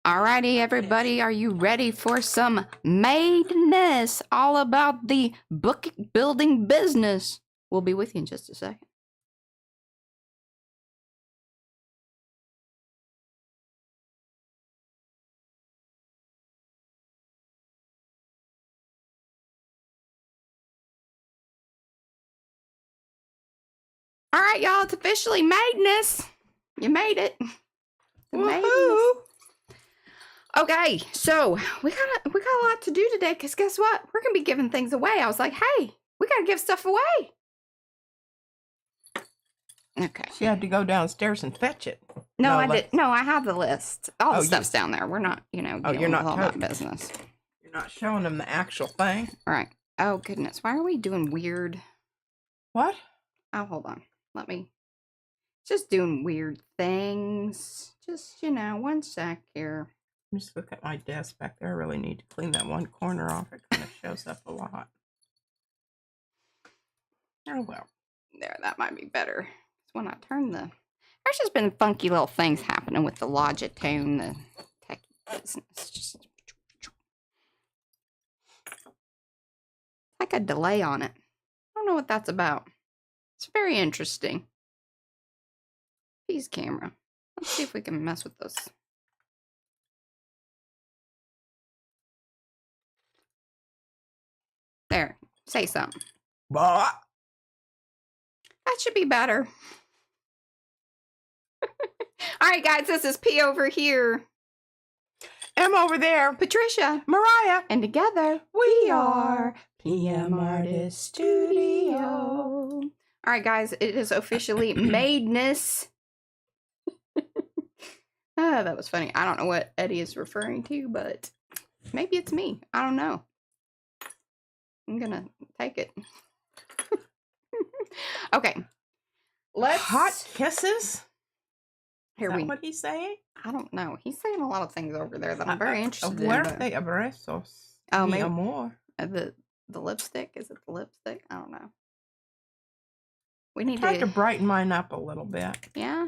Alrighty, everybody, are you ready for some MADeNESS? All about the book building business. We'll be with you in just a second. All right, y'all, it's officially MADeNESS. You made it. Woohoo! Okay, so we got a lot to do today, because guess what? We're gonna be giving things away. I was like, hey, we gotta give stuff away. Okay. She had to go downstairs and fetch it. No, I did. No, I have the list. All the stuff's down there. We're not, you're not all that business. You're not showing them the actual thing. All right. Oh goodness, why are we doing weird? What? Oh, hold on. Let me. Just doing weird things. Just 1 sec here. Just look at my desk back there. I really need to clean that one corner off. It kind of shows up a lot. Oh well. There, that might be better. When I turn the, there's just been funky little things happening with the Logitone, the tech business. Just like a delay on it. I don't know what that's about. It's very interesting. Peace camera. Let's see if we can mess with those. There. Say something. Bah. That should be better. All right, guys, this is P over here. M over there. Patricia. Mariah. And together, we are PM Artist Studio. All right, guys, it is officially MADeNESS. That was funny. I don't know what Eddie is referring to, but maybe it's me. I don't know. I'm going to take it. Okay. Let's hot kisses. Here Is that what he's saying? I don't know. He's saying a lot of things over there that I'm very interested in. Fuerte abrazos. Oh, mi maybe amor. The lipstick. Is it the lipstick? I don't know. We need to brighten mine up a little bit. Yeah.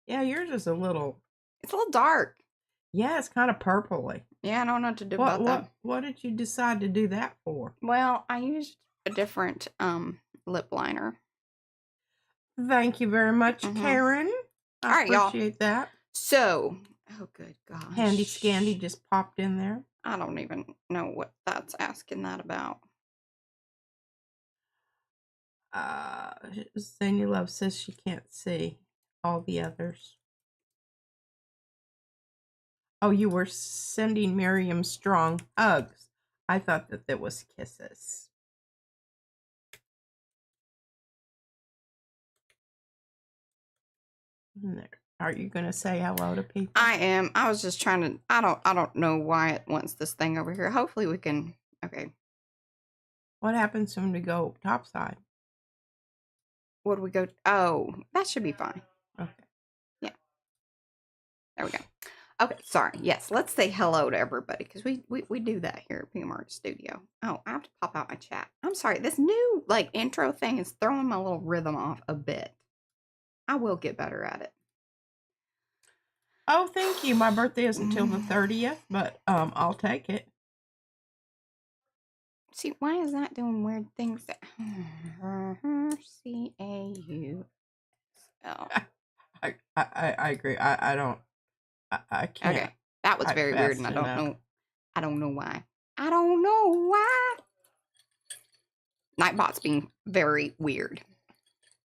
Yeah, yours is a little. It's a little dark. Yeah, it's kind of purpley. Yeah, I don't know what to do about that. What did you decide to do that for? Well, I used a different lip liner. Thank you very much, Karen. I appreciate that. So, oh good gosh. Handy Scandy just popped in there. I don't even know what that's asking that about. Zany Love says she can't see all the others. Oh, you were sending Miriam strong hugs. I thought that was kisses. Are you going to say hello to people? I am. I was just trying to. I don't know why it wants this thing over here. Hopefully we can. Okay. What happens when we go topside? What do we go? Oh, that should be fine. Okay. Yeah. There we go. Okay. Sorry. Yes. Let's say hello to everybody because we do that here at PM Artist Studio. Oh, I have to pop out my chat. I'm sorry. This new intro thing is throwing my little rhythm off a bit. I will get better at it. Oh, thank you. My birthday is until the 30th, but I'll take it. See, why is that doing weird things? C-A-U-S-L. I agree. I don't. I can't. Okay, that was very weird, and I don't know. I don't know why. I don't know why. Nightbot's being very weird.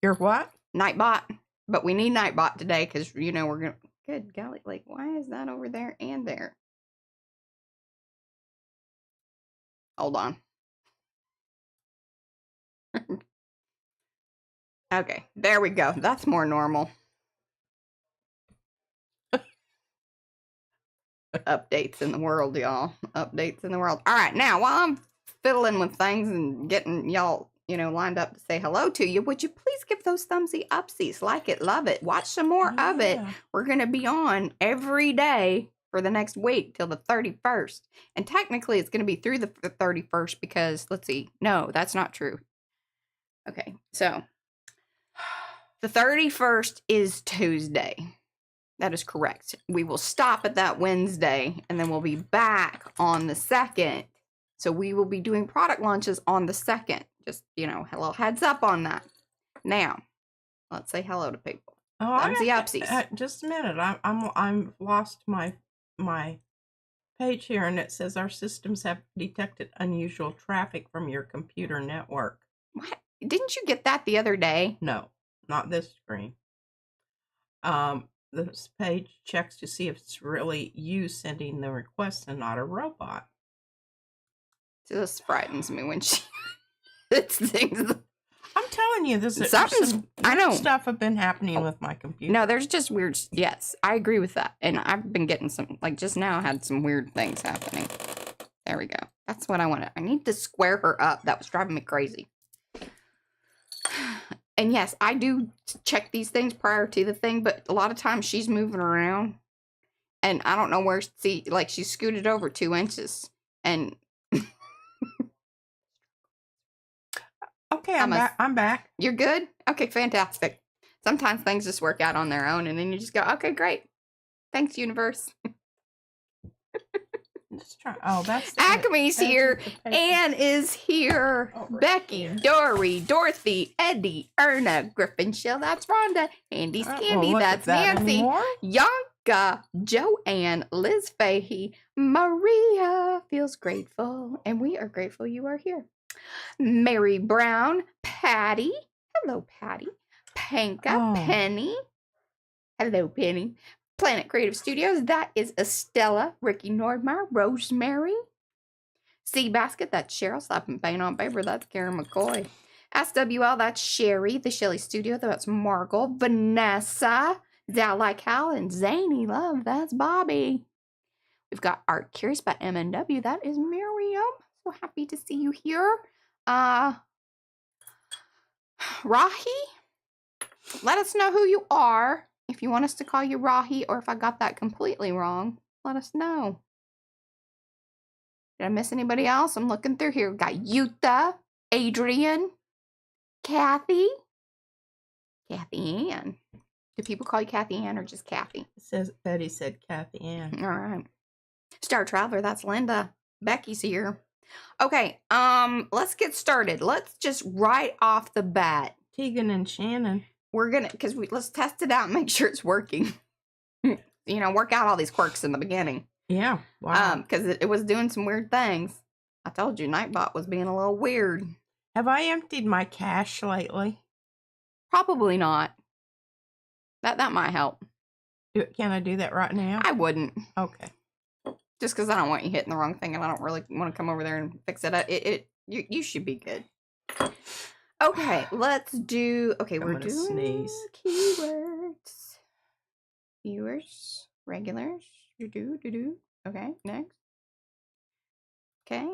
You're what? Nightbot. But we need Nightbot today because, we're going to... Good golly, why is that over there and there? Hold on. Okay, there we go. That's more normal. Updates in the world, y'all. Updates in the world. All right, now, while I'm fiddling with things and getting y'all... lined up to say hello to you, would you please give those thumbsy upsies? Like it, love it, watch some more of it. We're going to be on every day for the next week till the 31st. And technically, it's going to be through the 31st because, let's see. No, that's not true. Okay, so the 31st is Tuesday. That is correct. We will stop at that Wednesday, and then we'll be back on the 2nd. So we will be doing product launches on the 2nd. Just, a little heads up on that. Now, let's say hello to people. Oh, Thumbsy upsies. Just a minute. I'm lost my page here, and it says our systems have detected unusual traffic from your computer network. What? Didn't you get that the other day? No, not this screen. This page checks to see if it's really you sending the request and not a robot. So this frightens me when she hits things. I'm telling you, this is I know stuff have been happening with my computer. No, there's just weird. Yes, I agree with that. And I've been getting some, like just now, I had some weird things happening. There we go. That's what I wanted. I need to square her up. That was driving me crazy. And yes, I do check these things prior to the thing, but a lot of times she's moving around, and I don't know where. See, like she scooted over 2 inches, and okay, I'm back. You're good? Okay, fantastic. Sometimes things just work out on their own, and then you just go, okay, great. Thanks, universe. Let's try. Oh, that's Acme's here. Anne is here. Oh, right Becky, here. Dory, Dorothy, Eddie, Erna, Griffin Shill, that's Rhonda. Andy's Candy, that's Nancy. Yonka, Joanne, Liz Fahey, Maria feels grateful, and we are grateful you are here. Mary Brown, Patty, hello Patty, Panka, Penny, hello Penny, Planet Creative Studios, that is Estella, Ricky Nordmeyer, Rosemary, Seabasket, that's Cheryl, Slap and Paint on Paper, that's Karen McCoy, SWL, that's Sherry, The Shelly Studio, that's Margot, Vanessa, Zal Like Hal, and Zany Love, that's Bobby. We've got Art Curious by MNW, that is Miriam. So happy to see you here. Rahi, let us know who you are. If you want us to call you Rahi, or if I got that completely wrong, let us know. Did I miss anybody else? I'm looking through here. We've got Yuta, Adrian, Kathy, Kathy Ann. Do people call you Kathy Ann or just Kathy? It says Betty said Kathy Ann. All right. Star Traveler, that's Linda. Becky's here. Okay, let's get started. Let's just right off the bat. Tegan and Shannon. We're gonna, let's test it out and make sure it's working. Work out all these quirks in the beginning. Yeah, wow. Because it was doing some weird things. I told you, Nightbot was being a little weird. Have I emptied my cache lately? Probably not. That might help. Can I do that right now? I wouldn't. Okay. Just because I don't want you hitting the wrong thing, and I don't really want to come over there and fix it. You should be good. Okay, let's do. Okay, we're doing sneeze. Keywords, viewers, regulars. Do. Okay, next. Okay.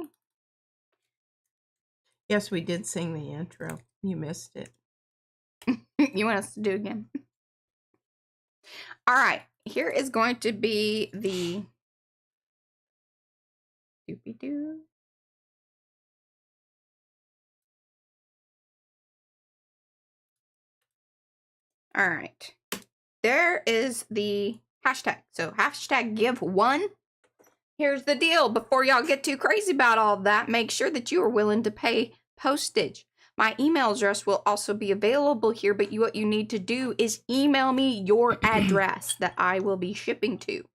Yes, we did sing the intro. You missed it. You want us to do again? All right. Here is going to be the. Doopy-doo. All right. There is the hashtag. So hashtag give one. Here's the deal. Before y'all get too crazy about all that, make sure that you are willing to pay postage. My email address will also be available here, but what you need to do is email me your address that I will be shipping to.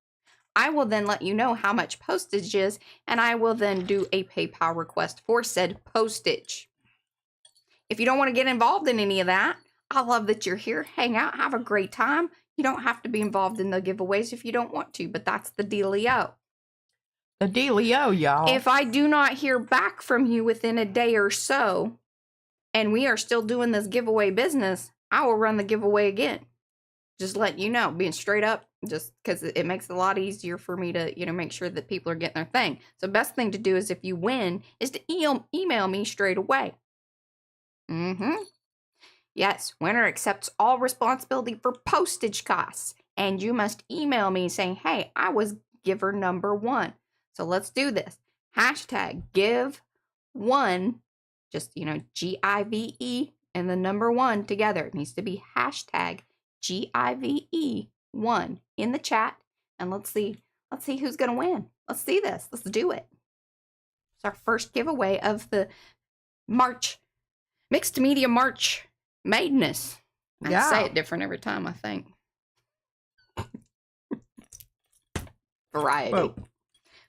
I will then let you know how much postage is, and I will then do a PayPal request for said postage. If you don't want to get involved in any of that, I love that you're here. Hang out, have a great time. You don't have to be involved in the giveaways if you don't want to, but that's the dealio. The dealio, y'all. If I do not hear back from you within a day or so, and we are still doing this giveaway business, I will run the giveaway again. Just let you know, being straight up, just because it makes it a lot easier for me to, make sure that people are getting their thing. So best thing to do is if you win, is to email me straight away. Yes, winner accepts all responsibility for postage costs. And you must email me saying, hey, I was giver number 1. So let's do this. Hashtag give one, just, GIVE and the number 1 together. It needs to be hashtag GIVE one in the chat, and let's see who's gonna win. Let's see this. Let's do it. It's our first giveaway of the March Mixed Media March MADENESS. I say it different every time, I think. Variety. Whoa.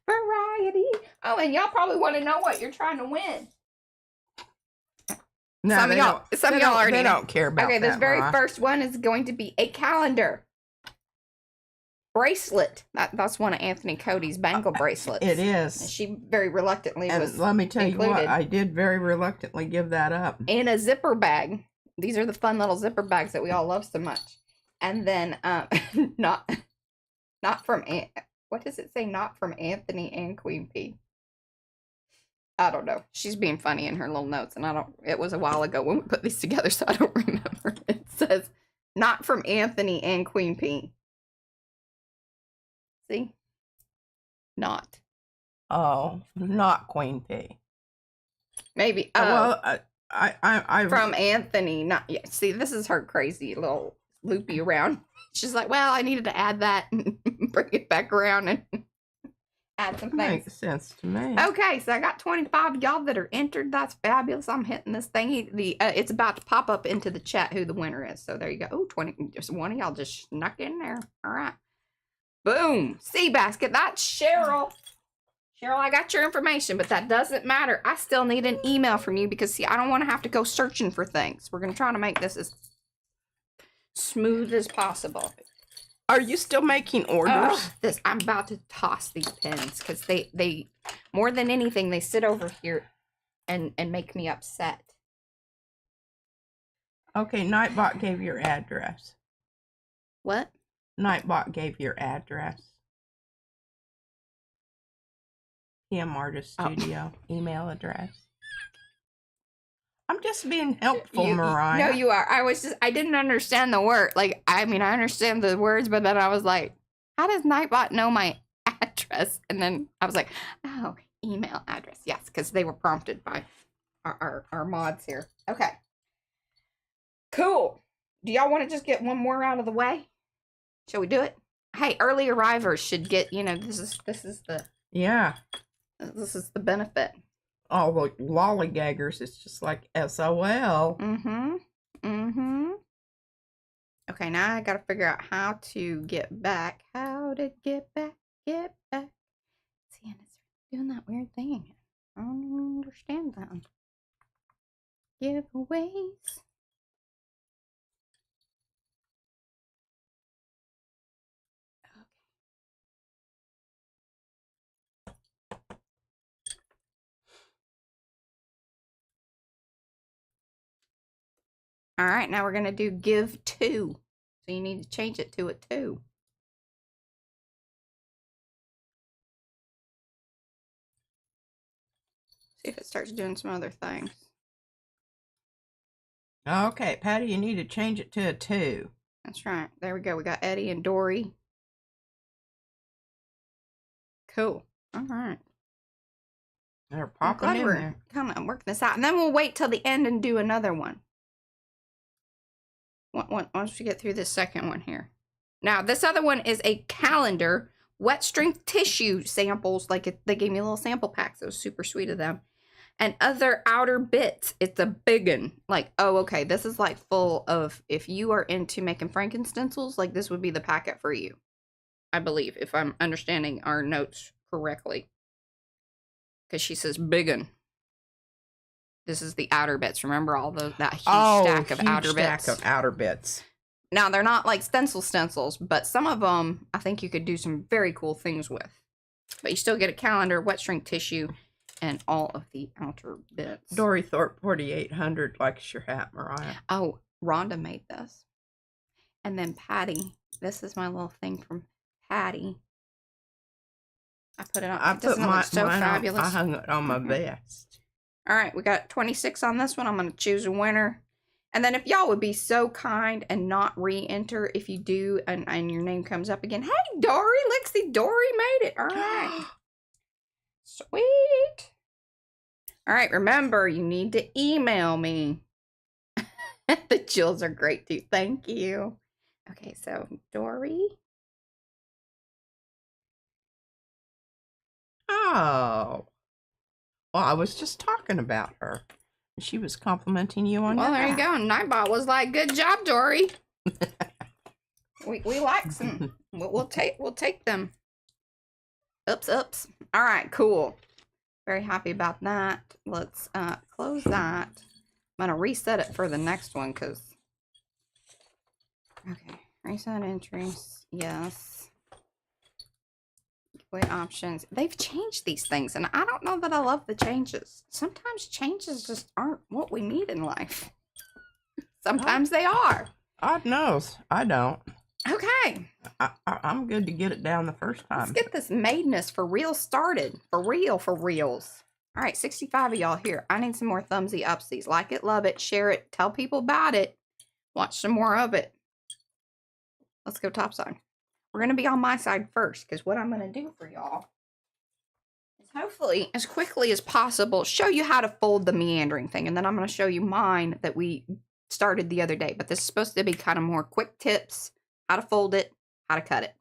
Variety. Oh, and y'all probably want to know what you're trying to win. No, some of y'all already They know. don't care about Okay, this that, very Mariah. first one is going to be a calendar bracelet. That's one of Anthony Cody's bangle bracelets. It is. She very reluctantly And was let me tell you what, included. I did very reluctantly give that up. In a zipper bag. These are the fun little zipper bags that we all love so much. And then not from what does it say? Not from Anthony and Queen P. I don't know. She's being funny in her little notes, and it was a while ago when we put these together, so I don't remember. It says not from Anthony and Queen P. See? Not. Oh, not Queen P. Maybe. Well, I from Anthony. Not. Yeah. See, this is her crazy little loopy around. She's like, well, I needed to add that and bring it back around and add some things. Makes sense to me. Okay, so I got 25 of y'all that are entered. That's fabulous. I'm hitting this thing. It's about to pop up into the chat who the winner is. So there you go. Oh, 20. Just one of y'all just snuck in there. All right. Boom. Seabasket. That's Cheryl. Cheryl, I got your information, but that doesn't matter. I still need an email from you because, see, I don't want to have to go searching for things. We're going to try to make this as smooth as possible. Are you still making orders? I'm about to toss these pens because they more than anything, they sit over here and make me upset. Okay, Nightbot gave your address. What? Nightbot gave your address. PM Artist Studio email address. I'm just being helpful, Mariah. No, you are. I didn't understand the word. Like, I mean, I understand the words, but then I was like, how does Nightbot know my address? And then I was like, oh, email address. Yes, because they were prompted by our mods here. Okay. Cool. Do y'all want to just get one more out of the way? Shall we do it? Hey, early arrivers should get, this is the benefit. All the lollygaggers, it's just like SOL. Okay, now I gotta figure out how to get back. How to get back. See, and it's doing that weird thing. I don't understand that. Giveaways. All right, now we're going to do give to. So you need to change it to a 2. See if it starts doing some other things. Okay, Patty, you need to change it to a 2. That's right. There we go. We got Eddie and Dory. Cool. All right. They're popping in there. Come on, working this out. And then we'll wait till the end and do another one. Once we get through this second one here. Now, this other one is a calendar, wet strength tissue samples. Like they gave me little sample packs. It was super sweet of them. And other outer bits. It's a big one. Like, oh, okay. This is like full of, if you are into making Frankenstencils, like this would be the packet for you. I believe, if I'm understanding our notes correctly. Because she says big one. This is the outer bits. Remember all that huge stack of outer bits? Stack of outer bits. Now, they're not like stencils, but some of them I think you could do some very cool things with. But you still get a calendar, wet shrink tissue, and all of the outer bits. Dory Thorpe 4800 likes your hat, Mariah. Oh, Rhonda made this. And then Patty. This is my little thing from Patty. I put it on. I put mine so fabulous. I hung it on my vest. All right, we got 26 on this one. I'm going to choose a winner. And then if y'all would be so kind and not re-enter if you do and your name comes up again. Hey, Dory, Lexi, Dory made it. All right. Sweet. All right, remember, you need to email me. The chills are great, too. Thank you. Okay, so Dory. Oh. Well, I was just talking about her. She was complimenting you on Well, your there you hat. go. And Nightbot was like, "Good job, Dory." we like some. We'll take them. Oops. All right, cool. Very happy about that. Let's close that. I'm gonna reset it for the next one because. Okay, reset entries. Yes. Giveaway options. They've changed these things, and I don't know that I love the changes. Sometimes changes just aren't what we need in life. Sometimes they are. God knows. I don't. Okay. I'm good to get it down the first time. Let's get this MADeNESS for real started. For reals. All right, 65 of y'all here. I need some more thumbsy upsies. Like it, love it, share it, tell people about it. Watch some more of it. Let's go topside. We're going to be on my side first because what I'm going to do for y'all is hopefully as quickly as possible show you how to fold the meandering thing. And then I'm going to show you mine that we started the other day. But this is supposed to be kind of more quick tips. How to fold it, how to cut it,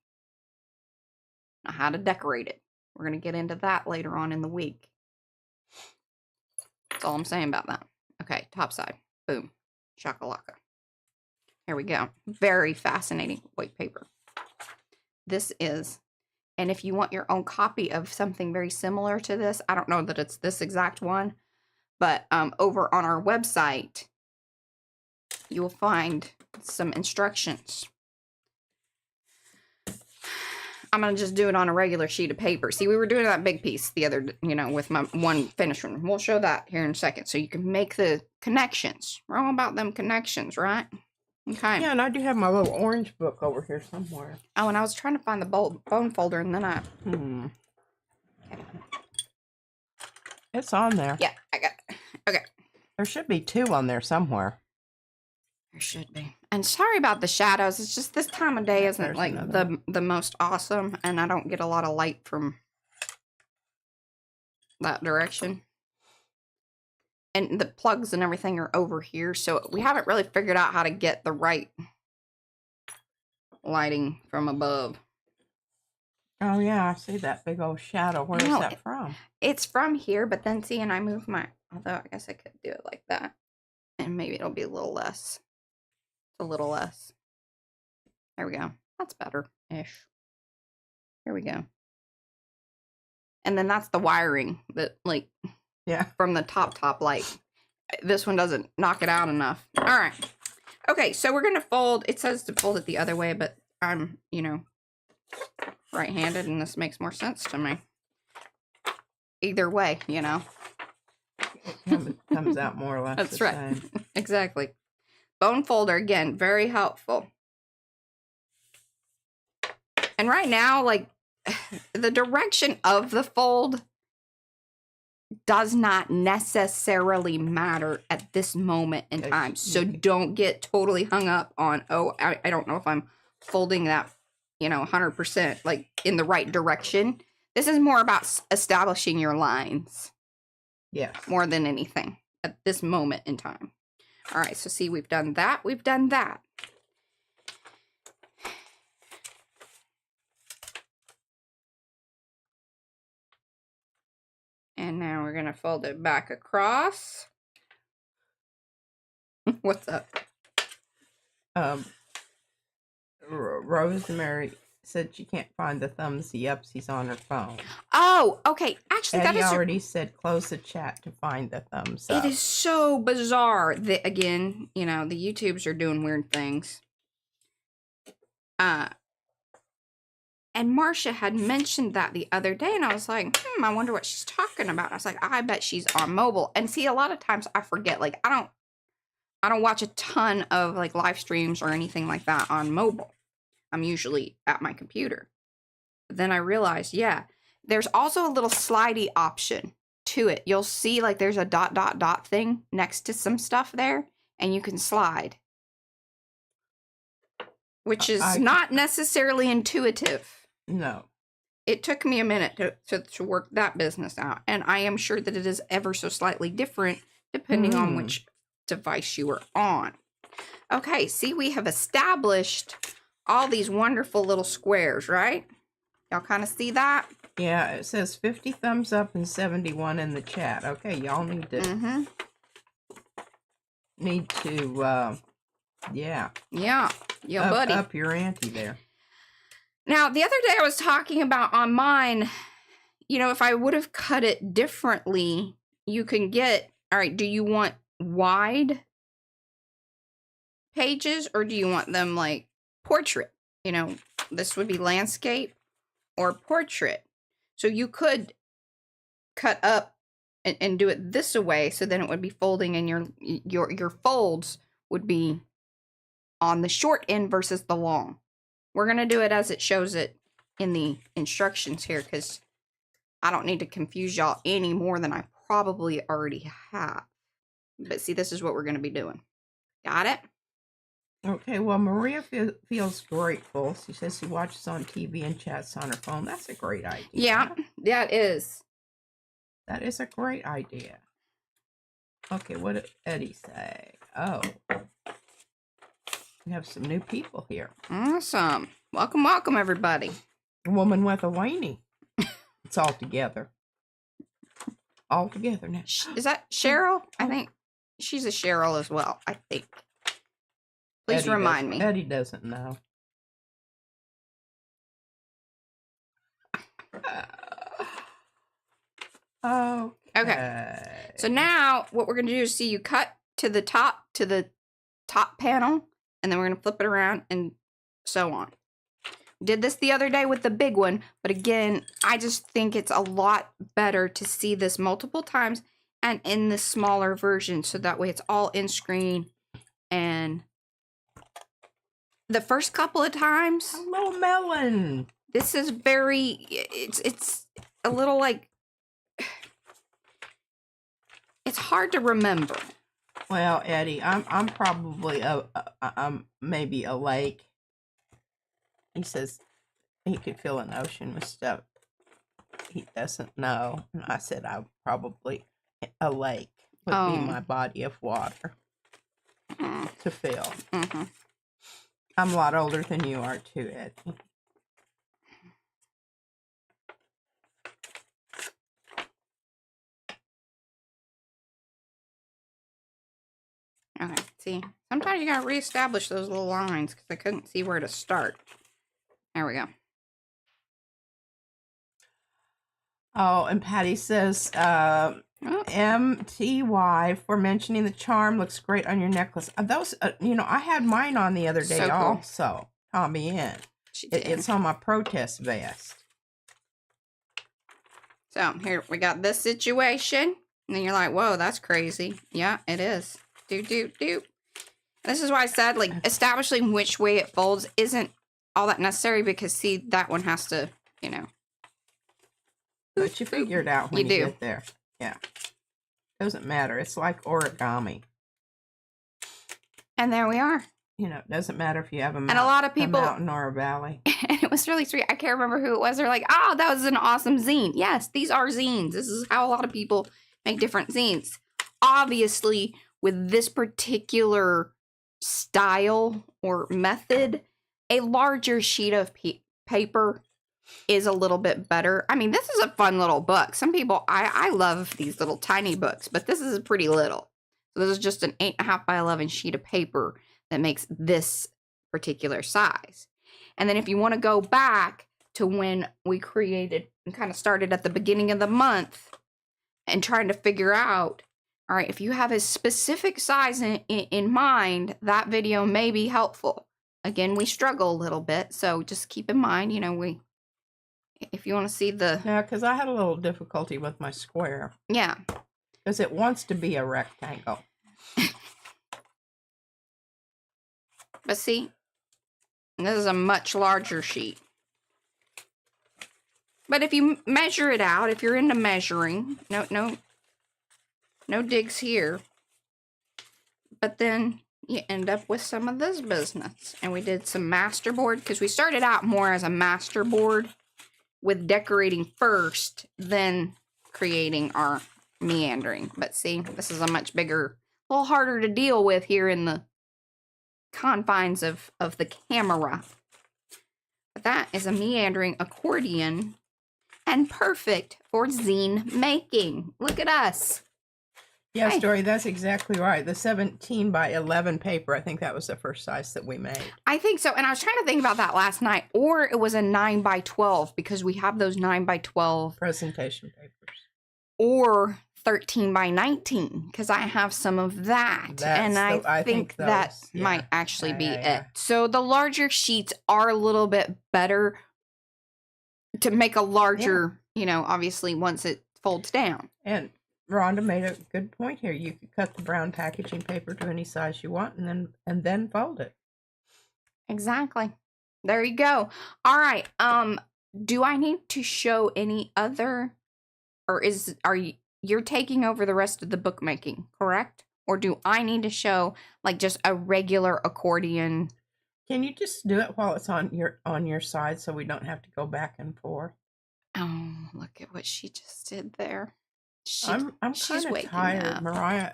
now how to decorate it. We're going to get into that later on in the week. That's all I'm saying about that. Okay, top side. Boom. Shakalaka. Here we go. Very fascinating white paper. This is, and if you want your own copy of something very similar to this, I don't know that it's this exact one, but over on our website, you will find some instructions. I'm going to just do it on a regular sheet of paper. See, we were doing that big piece the other, with my one finished one. We'll show that here in a second. So you can make the connections. We're all about them connections, right? Okay. Yeah, and I do have my little orange book over here somewhere. Oh, and I was trying to find the bone folder, and then I... Okay. It's on there. Yeah, I got it. Okay. There should be 2 on there somewhere. There should be. And sorry about the shadows. It's just this time of day isn't There's like another. the most awesome, and I don't get a lot of light from that direction. And the plugs and everything are over here, so we haven't really figured out how to get the right lighting from above. Oh yeah, I see that big old shadow. Where is that from? It's from here, but then see, and I move my, although I guess I could do it like that, and maybe it'll be a little less. A little less. There we go. That's better-ish. Here we go. And then that's the wiring that, like, yeah, from the top light. This one doesn't knock it out enough. All right. Okay, so we're going to fold. It says to fold it the other way, but I'm, right-handed, and this makes more sense to me. Either way, It comes out more or less That's the right. same. Exactly. Bone folder, again, very helpful. And right now, like, the direction of the fold does not necessarily matter at this moment in time. So don't get totally hung up on, I don't know if I'm folding that, 100%, like, in the right direction. This is more about establishing your lines. Yes. More than anything at this moment in time. All right, so see, we've done that. We've done that. And now we're going to fold it back across. What's up? Rosemary said she can't find the thumbsy upsies on her phone. Oh, okay. Actually, Eddie that is already said close the chat to find the thumbs up. It is so bizarre that, again, the YouTubes are doing weird things. And Marcia had mentioned that the other day, and I was like, I wonder what she's talking about. I was like, I bet she's on mobile. And see, a lot of times I forget, like, I don't watch a ton of, like, live streams or anything like that on mobile. I'm usually at my computer. But then I realized, yeah, there's also a little slidey option to it. You'll see, like, there's a ... thing next to some stuff there, and you can slide. Which is not necessarily intuitive. No. It took me a minute to work that business out, and I am sure that it is ever so slightly different depending on which device you are on. Okay, see, we have established all these wonderful little squares, right? Y'all kind of see that? Yeah, it says 50 thumbs up and 71 in the chat. Okay, y'all need to yeah. Yeah, buddy. Up your ante there. Now, the other day I was talking about on mine, you know, if I would have cut it differently, you can get, all right, do you want wide pages or do you want them like portrait? You know, this would be landscape or portrait. So you could cut up and do it this way, so then it would be folding and your folds would be on the short end versus the long. We're going to do it as it shows it in the instructions here, because I don't need to confuse y'all any more than I probably already have. But see, this is what we're going to be doing. Got it? Okay, well, Maria feels grateful. She says she watches on TV and chats on her phone. That's a great idea. Yeah, that is. That is a great idea. Okay, what did Eddie say? Oh, we have some new people here. Awesome. Welcome, welcome, everybody. A woman with a weenie. It's all together. All together now. Is that Cheryl? I think she's a Cheryl as well, I think. Please Eddie remind me. Eddie doesn't know. Okay. So now what we're going to do is see you cut to the top panel, and then we're going to flip it around and so on. Did this the other day with the big one, but again, I just think it's a lot better to see this multiple times and in the smaller version, so that way it's all in screen. And the first couple of times, hello, Melon. This is very, it's a little like, it's hard to remember. Well, Eddie, I'm probably maybe a lake. He says he could fill an ocean with stuff he doesn't know. And I said I'm probably a lake would be my body of water to fill. I'm a lot older than you are too, Eddie. Okay, see, sometimes you gotta reestablish those little lines because I couldn't see where to start. There we go. Oh, and Patty says, MTY for mentioning the charm. Looks great on your necklace. Those, you know, I had mine on the other day So cool. also. Tommy in. It's on my protest vest. So here we got this situation. And then you're like, whoa, that's crazy. Yeah, it is. Do. This is why I said, like, establishing which way it folds isn't all that necessary, because, see, that one has to, you know. But you figure it out when you get there. Yeah. Doesn't matter. It's like origami. And there we are. You know, it doesn't matter if you have a lot of people, a mountain or a valley. And it was really sweet. I can't remember who it was. They're like, oh, that was an awesome zine. Yes, these are zines. This is how a lot of people make different zines. Obviously, with this particular style or method, a larger sheet of paper is a little bit better. I mean, this is a fun little book. Some people, I love these little tiny books, but this is pretty little. So this is just an 8.5 by 11 sheet of paper that makes this particular size. And then if you want to go back to when we created and kind of started at the beginning of the month and trying to figure out, all right, if you have a specific size in mind, that video may be helpful. Again, we struggle a little bit, so just keep in mind, you know, if you want to see the... Yeah, because I had a little difficulty with my square. Yeah. Because it wants to be a rectangle. But see, this is a much larger sheet. But if you measure it out, if you're into measuring, no digs here. But then you end up with some of this business. And we did some masterboard, because we started out more as a masterboard with decorating first, then creating our meandering. But see, this is a much bigger, a little harder to deal with here in the confines of the camera. that is a meandering accordion and perfect for zine making. Look at us. Yes, Hey. Dory, that's exactly right. The 17 by 11 paper, I think that was the first size that we made. I think so. And I was trying to think about that last night. Or it was a 9 by 12 because we have those 9 by 12. Presentation papers. Or 13 by 19 because I have some of that. And I think that might actually be it. So the larger sheets are a little bit better to make a larger, you know, obviously once it folds down. And Rhonda made a good point here. You could cut the brown packaging paper to any size you want and then fold it. Exactly. There you go. All right. Do I need to show any other, or you're taking over the rest of the bookmaking, correct? Or do I need to show like just a regular accordion? Can you just do it while it's on your side so we don't have to go back and forth? Oh, look at what she just did there. I'm kind of tired, up. Mariah.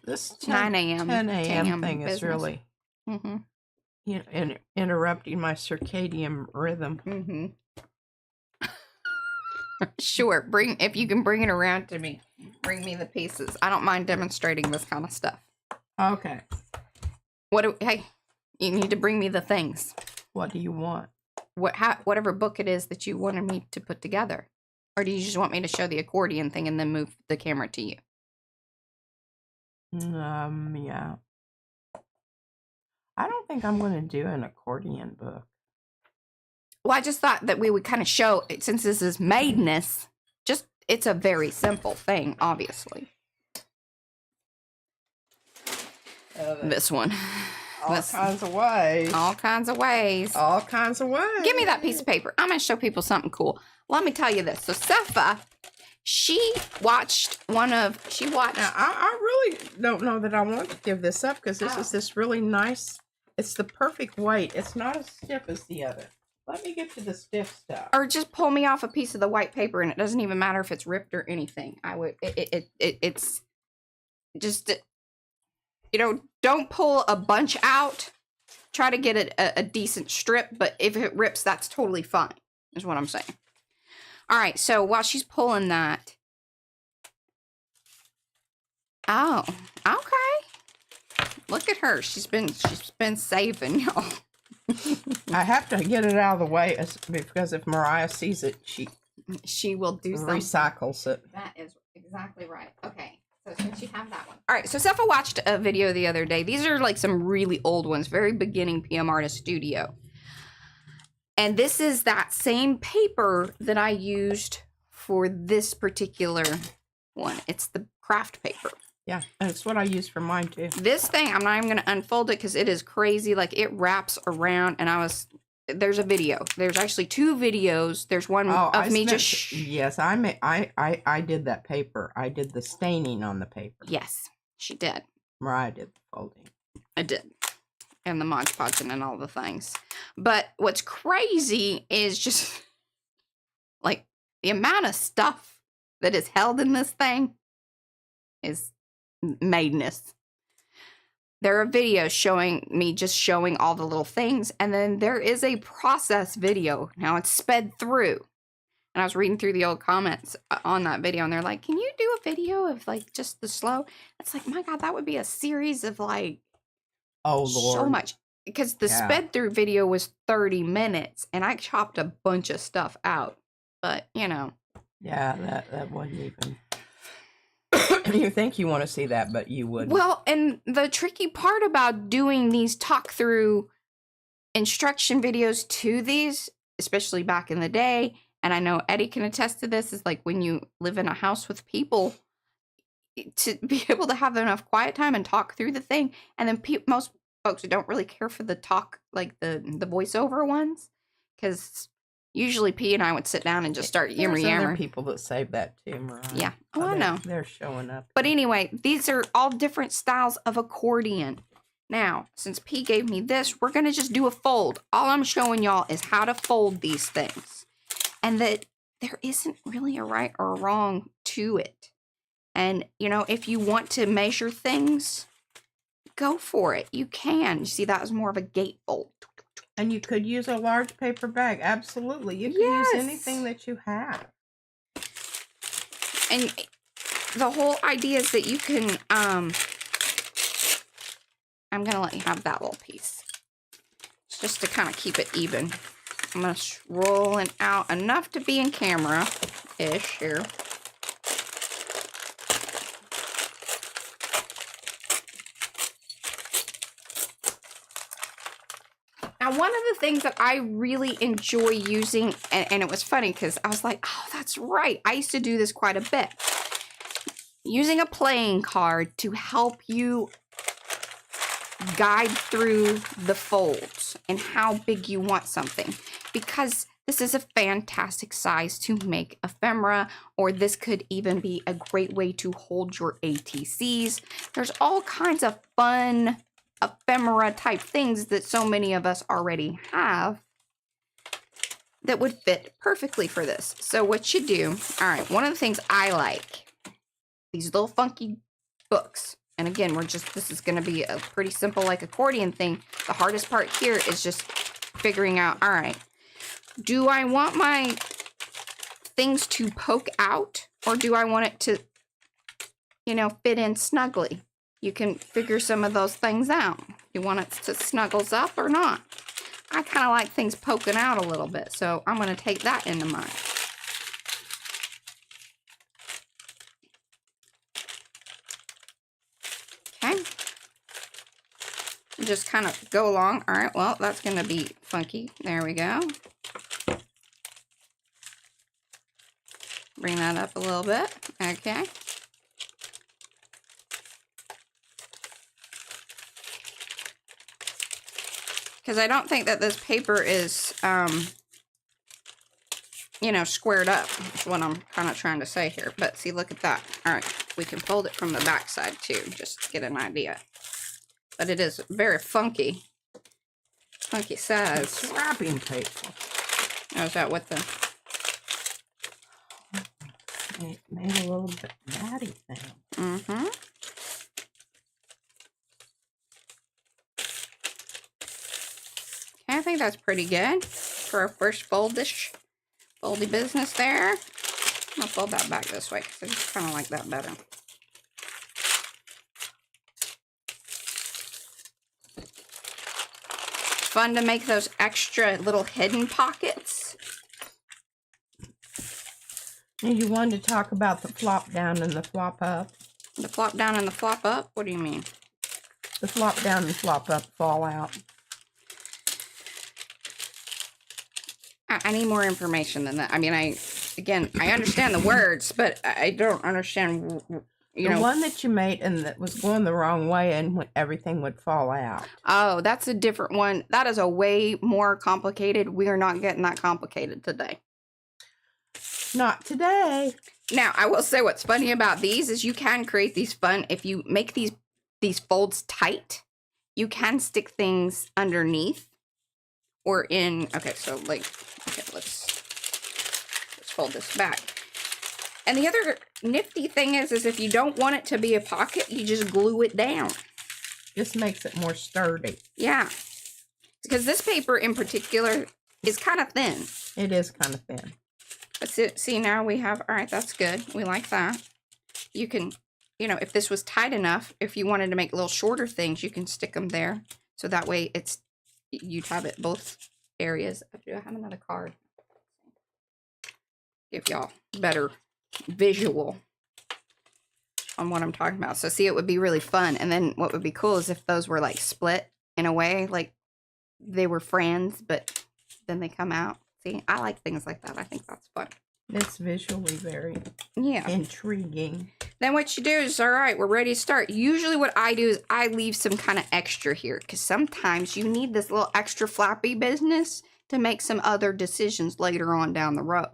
This 9 a.m. 10 a.m. thing business. is really interrupting my circadian rhythm. Sure, if you can bring it around to me, bring me the pieces. I don't mind demonstrating this kind of stuff. Okay. Hey, you need to bring me the things. What do you want? Whatever book it is that you wanted me to put together. Or do you just want me to show the accordion thing and then move the camera to you? Yeah. I don't think I'm going to do an accordion book. Well, I just thought that we would kind of show, since this is MADeNESS, it's a very simple thing, obviously. This one. All kinds of ways. All kinds of ways. All kinds of ways. Give me that piece of paper. I'm going to show people something cool. Let me tell you this. So, Sepha, she watched. Now, I really don't know that I want to give this up because this is this really nice. It's the perfect weight. It's not as stiff as the other. Let me get to the stiff stuff. Or just pull me off a piece of the white paper, and it doesn't even matter if it's ripped or anything. It's just, you know, don't pull a bunch out. Try to get a decent strip, but if it rips, that's totally fine, is what I'm saying. All right, so while she's pulling that. Oh, okay. Look at her. She's been saving, y'all. I have to get it out of the way because if Mariah sees it, she will do something. Recycles it. That is exactly right. Okay, so since you have that one. All right, so Sepha watched a video the other day. These are like some really old ones, very beginning PM Artist Studio. And this is that same paper that I used for this particular one. It's the craft paper. Yeah, and it's what I use for mine too. This thing, I'm not even going to unfold it because it is crazy. Like, it wraps around, and there's a video. There's actually 2 videos. There's one of me just... Yes, I did that paper. I did the staining on the paper. Yes, she did. Mariah did the folding. I did. And the Mod Podging and all the things. But what's crazy is just, like, the amount of stuff that is held in this thing is MADeNESS. There are videos showing all the little things, and then there is a process video. Now it's sped through. And I was reading through the old comments on that video, and they're like, can you do a video of, like, just the slow? It's like, my God, that would be a series of, like, oh, Lord. So much. Because the sped through video was 30 minutes, and I chopped a bunch of stuff out. But, you know. Yeah, that wasn't even... You think you want to see that, but you wouldn't. Well, and the tricky part about doing these talk-through instruction videos to these, especially back in the day, and I know Eddie can attest to this, is like when you live in a house with people, to be able to have enough quiet time and talk through the thing, and then most folks don't really care for the talk, like the voiceover ones, because usually P and I would sit down and just start yammering. There's other people that save that too, Mariah. Yeah. Oh, I know. They're showing up. But anyway, these are all different styles of accordion. Now, since P gave me this, we're going to just do a fold. All I'm showing y'all is how to fold these things. And that there isn't really a right or a wrong to it. And, you know, if you want to measure things, go for it. You can. You see, that was more of a gate fold. And you could use a large paper bag. Absolutely. You could use anything that you have. And the whole idea is that you can, I'm going to let you have that little piece. It's just to kind of keep it even. I'm going to roll it out enough to be in camera-ish here. Now, one of the things that I really enjoy using, and it was funny because I was like, oh, that's right. I used to do this quite a bit. Using a playing card to help you guide through the folds and how big you want something. Because this is a fantastic size to make ephemera, or this could even be a great way to hold your ATCs. There's all kinds of fun ephemera type things that so many of us already have that would fit perfectly for this. So what you do, all right, one of the things I like, these little funky books. And again, this is going to be a pretty simple like accordion thing. The hardest part here is just figuring out, all right, do I want my things to poke out, or do I want it to, you know, fit in snugly? You can figure some of those things out. You want it to snuggles up or not. I kind of like things poking out a little bit, so I'm going to take that into mind. Okay. Just kind of go along. All right, well, that's going to be funky. There we go. Bring that up a little bit. Okay. Because I don't think that this paper is, you know, squared up. That's what I'm kind of trying to say here. But see, look at that. All right, we can fold it from the back side too, just to get an idea. But it is very funky. Funky size. It's wrapping paper. Oh, is that what the... It made a little bit matty thing. Mm-hmm. I think that's pretty good for our first foldy business there. I'm gonna fold that back this way because I just kind of like that better. Fun to make those extra little hidden pockets. And you wanted to talk about the flop down and the flop up. The flop down and the flop up? What do you mean? The flop down and flop up fall out. I need more information than that. I mean, I understand the words, but I don't understand, you know. The one that you made and that was going the wrong way and everything would fall out. Oh, that's a different one. That is a way more complicated. We are not getting that complicated today. Not today. Now, I will say what's funny about these is you can create these fun, if you make these folds tight, you can stick things underneath or in, okay, so like, okay, let's fold this back. And the other nifty thing is if you don't want it to be a pocket, you just glue it down. This makes it more sturdy. Yeah. Because this paper in particular is kind of thin. It is kind of thin. But see, now we have, all right, that's good. We like that. You can, you know, if this was tight enough, if you wanted to make little shorter things, you can stick them there. So that way you'd have it both areas. Do I have another card? Give y'all better visual on what I'm talking about. So see, it would be really fun. And then what would be cool is if those were like split in a way, like they were friends, but then they come out. See, I like things like that. I think that's fun. It's visually very intriguing. Then what you do is, all right, we're ready to start. Usually what I do is I leave some kind of extra here because sometimes you need this little extra flappy business to make some other decisions later on down the road.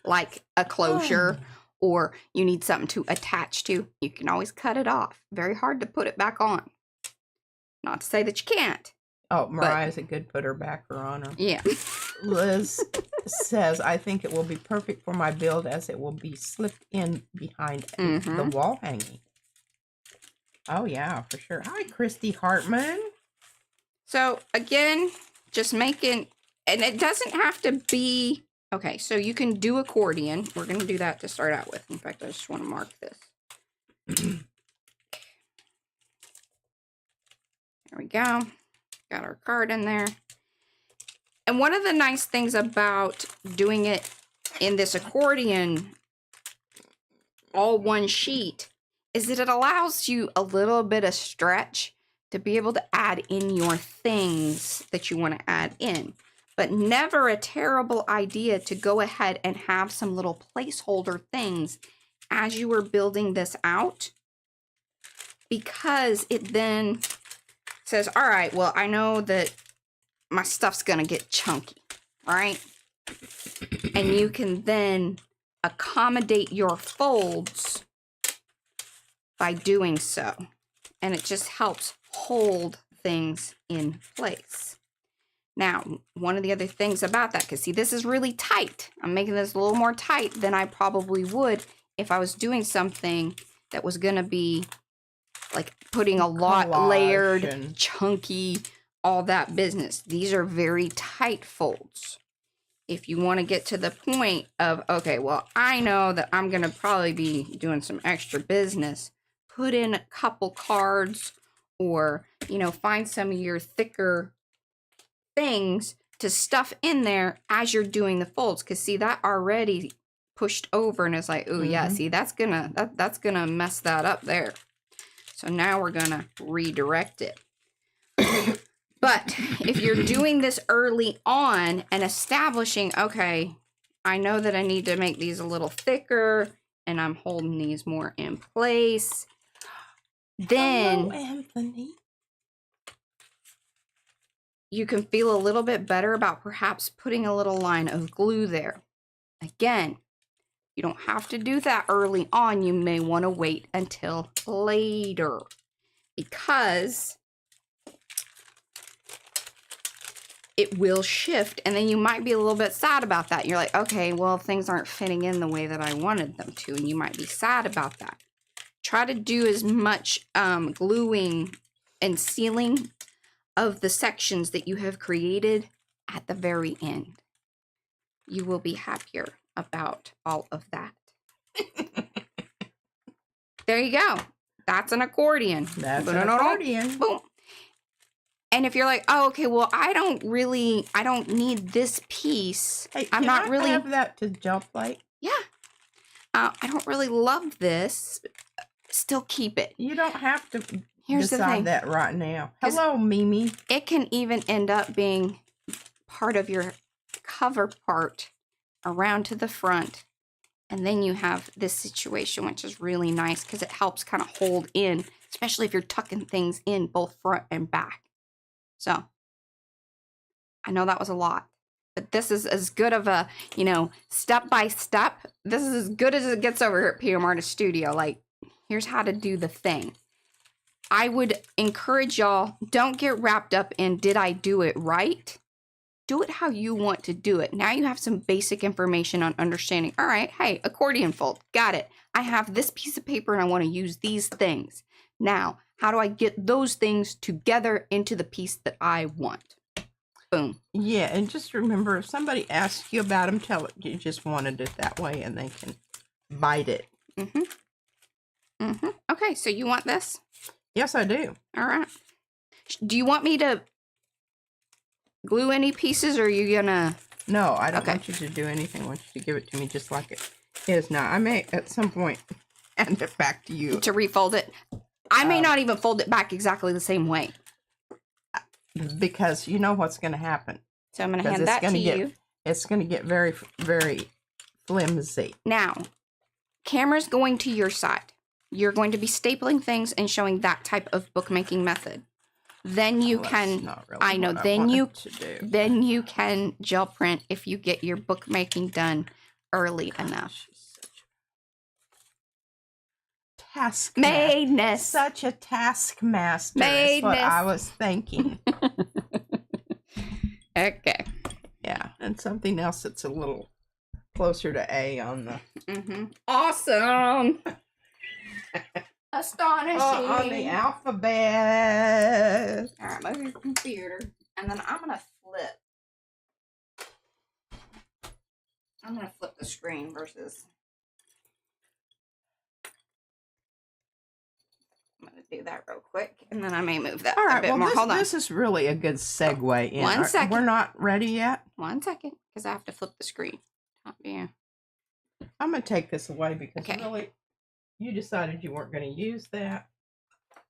Like a closure or you need something to attach to. You can always cut it off. Very hard to put it back on. Not to say that you can't. Oh, Mariah's a good putter backer on her. Yeah. Liz says, I think it will be perfect for my build as it will be slipped in behind the wall hanging. Oh, yeah, for sure. Hi, Christy Hartman. So, again, just making, and it doesn't have to be, okay, so you can do accordion. We're going to do that to start out with. In fact, I just want to mark this. There we go. Got our card in there. And one of the nice things about doing it in this accordion, all one sheet, is that it allows you a little bit of stretch to be able to add in your things that you want to add in. But never a terrible idea to go ahead and have some little placeholder things as you are building this out, because it then says, all right, well, I know that my stuff's going to get chunky, right? And you can then accommodate your folds by doing so. And it just helps hold things in place. Now, one of the other things about that, because see, this is really tight. I'm making this a little more tight than I probably would if I was doing something that was going to be like putting a lot layered, and chunky, all that business. These are very tight folds. If you want to get to the point of, okay, well, I know that I'm going to probably be doing some extra business, put in a couple cards, or, you know, find some of your thicker things to stuff in there as you're doing the folds. Because see, that already pushed over and it's like, oh yeah, see, that's gonna mess that up there. So now we're gonna redirect it. But if you're doing this early on and establishing, okay, I know that I need to make these a little thicker and I'm holding these more in place, then hello, Anthony, you can feel a little bit better about perhaps putting a little line of glue there. Again, you don't have to do that early on. You may want to wait until later, because it will shift, and then you might be a little bit sad about that. You're like, okay, well, things aren't fitting in the way that I wanted them to, and you might be sad about that. Try to do as much gluing and sealing of the sections that you have created at the very end. You will be happier about all of that. There you go. That's an accordion. That's an accordion. Boom. And if you're like, oh, okay, well, I don't need this piece. Hey, I'm not really have that to jump like. Yeah. I don't really love this. Still keep it. You don't have to Here's the thing. decide that right now. Hello, Mimi. It can even end up being part of your cover part around to the front. And then you have this situation, which is really nice because it helps kind of hold in, especially if you're tucking things in both front and back. So I know that was a lot, but this is as good of a, step by step. This is as good as it gets over here at PM Artist Studio. Like, here's how to do the thing. I would encourage y'all, don't get wrapped up in, did I do it right? Do it how you want to do it. Now you have some basic information on understanding. All right, hey, accordion fold, got it. I have this piece of paper and I want to use these things. Now, how do I get those things together into the piece that I want? Boom. Yeah, and just remember, if somebody asks you about them, tell it you just wanted it that way and they can bite it. Okay, so you want this? Yes, I do. All right. Do you want me to glue any pieces, or are you gonna? No, I don't want you to do anything. I want you to give it to me just like it is now. I may at some point hand it back to you. To refold it. I may not even fold it back exactly the same way. Because you know what's going to happen. So I'm going to hand that to you. It's going to get very, very flimsy. Now, camera's going to your side. You're going to be stapling things and showing that type of bookmaking method. Then you can, really I know, then you can gel print if you get your bookmaking done early enough. MADeNESS. Such a taskmaster. That's what I was thinking. Okay. Yeah, and something else that's a little closer to A on the. Awesome. Astonishing. On the alphabet. All right, move your computer, and then I'm gonna flip flip. I'm going to flip the screen versus... I'm going to do that real quick, and then I may move that All right, a bit more. Hold on. This is really a good segue in. One second. We're not ready yet? 1 second, because I have to flip the screen. Yeah. I'm going to take this away because Okay. really, you decided you weren't going to use that.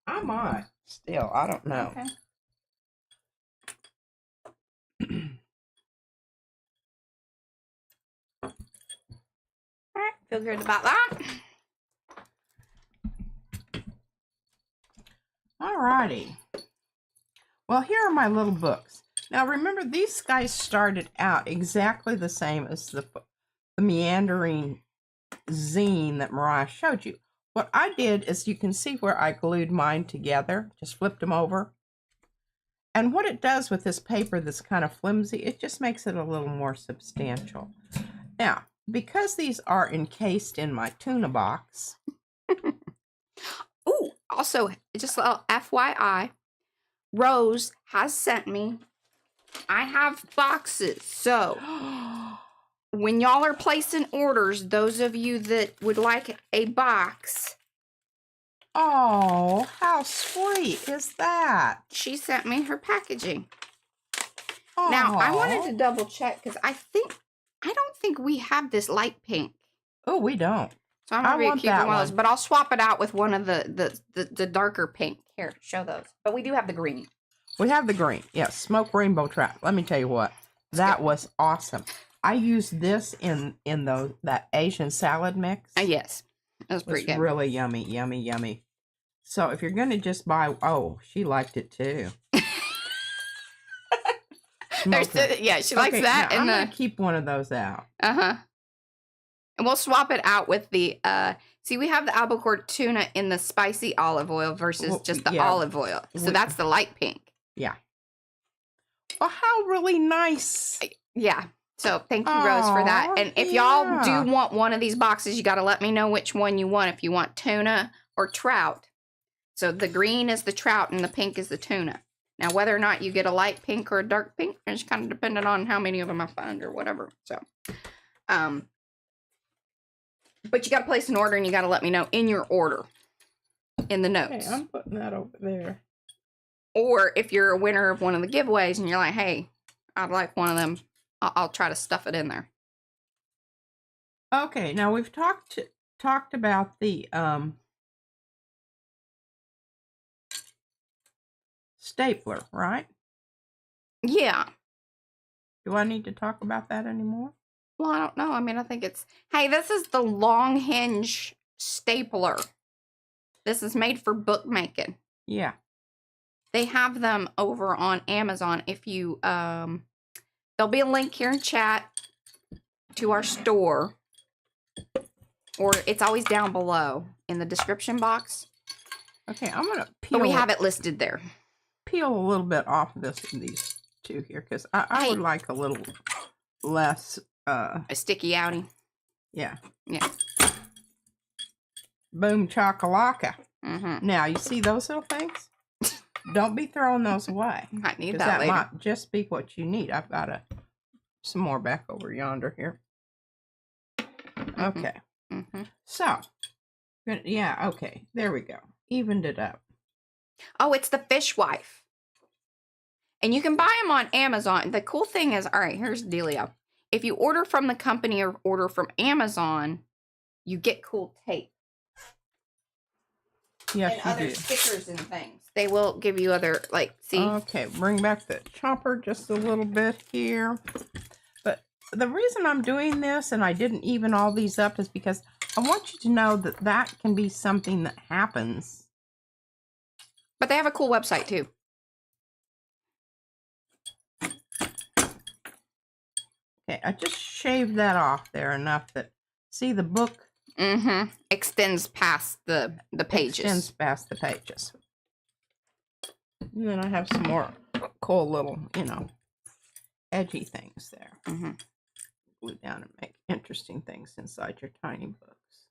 I might. Still, I don't know. Okay. All right, feel good about that. All righty. Well, here are my little books. Now, remember, these guys started out exactly the same as the Meandering zine that Mariah showed you. What I did is, you can see where I glued mine together, just flipped them over. And what it does with this paper that's kind of flimsy, it just makes it a little more substantial. Now, because these are encased in my tuna box. Ooh, also, just a little FYI, Rose has sent me, I have boxes. So, when y'all are placing orders, those of you that would like a box. Oh, how sweet is that? She sent me her packaging. Aww. Now, I wanted to double check because I don't think we have this light pink. Oh, we don't. So I'm gonna be keeping one of those, one. but I'll swap it out with one of the darker pink. Here, show those. But we do have the green. We have the green. Yes, Smoke Rainbow Trap. Let me tell you what. That was awesome. I used this in that Asian salad mix. Yes. That was pretty good. Really yummy, yummy, yummy. So if you're going to just buy, oh, she liked it too. Yeah, she likes that. Now, And I'm going to keep one of those out. Uh-huh. And we'll swap it out with the, see, we have the albacore tuna in the spicy olive oil versus just the olive oil. So that's the light pink. Yeah. Well, how really nice. Yeah. So thank you, Rose, for that. And if y'all do want one of these boxes, you got to let me know which one you want. If you want tuna or trout. So the green is the trout and the pink is the tuna. Now, whether or not you get a light pink or a dark pink is kind of dependent on how many of them I find or whatever. So, but you got to place an order and you got to let me know in your order in the notes. Okay, I'm putting that over there. Or if you're a winner of one of the giveaways and you're like, hey, I'd like one of them, I'll try to stuff it in there. Okay, now we've talked about the stapler, right? Yeah. Do I need to talk about that anymore? Well, I don't know. I mean, I think it's... Hey, this is the long hinge stapler. This is made for bookmaking. Yeah. They have them over on Amazon. If you... there'll be a link here in chat to our store. Or it's always down below in the description box. Okay, I'm going to peel... But we have it listed there. Peel a little bit off of these two here, because I would like a little less... a sticky outie. Yeah. Yeah. Boom chakalaka. Mm-hmm. Now, you see those little things? Don't be throwing those away. Might need that later. Might just be what you need. I've got some more back over yonder here. Okay. Mm-hmm. So, yeah, okay. There we go. Evened it up. Oh, it's the Fishwife. And you can buy them on Amazon. The cool thing is, all right, here's the dealio. If you order from the company or order from Amazon, you get cool tape. Yes, and you other do. stickers and things. They will give you other, like, see? Okay, bring back the chopper just a little bit here. But the reason I'm doing this, and I didn't even all these up, is because I want you to know that that can be something that happens. But they have a cool website, too. Okay, I just shaved that off there enough that, see, the book extends past the pages. Extends past the pages. And then I have some more cool little, edgy things there. Glue down and make interesting things inside your tiny books.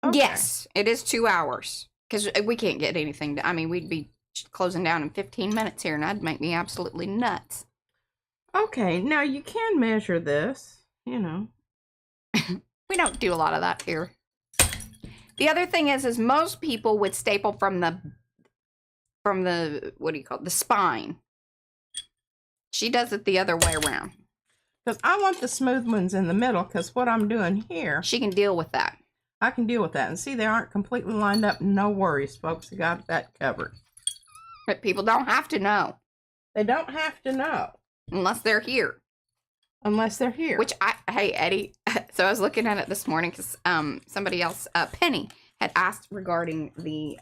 Okay. Yes, it is 2 hours. Because we can't get anything. I mean, we'd be closing down in 15 minutes here, and that'd make me absolutely nuts. Okay, now you can measure this, you know. We don't do a lot of that here. The other thing is most people would staple from the what do you call it, the spine. She does it the other way around. Because I want the smooth ones in the middle, because what I'm doing here, She can deal with that. I can deal with that. And see, they aren't completely lined up. No worries, folks. I got that covered. But people don't have to know. They don't have to know. Unless they're here. Unless they're here. Which hey, Eddie, so I was looking at it this morning because somebody else, Penny, had asked regarding the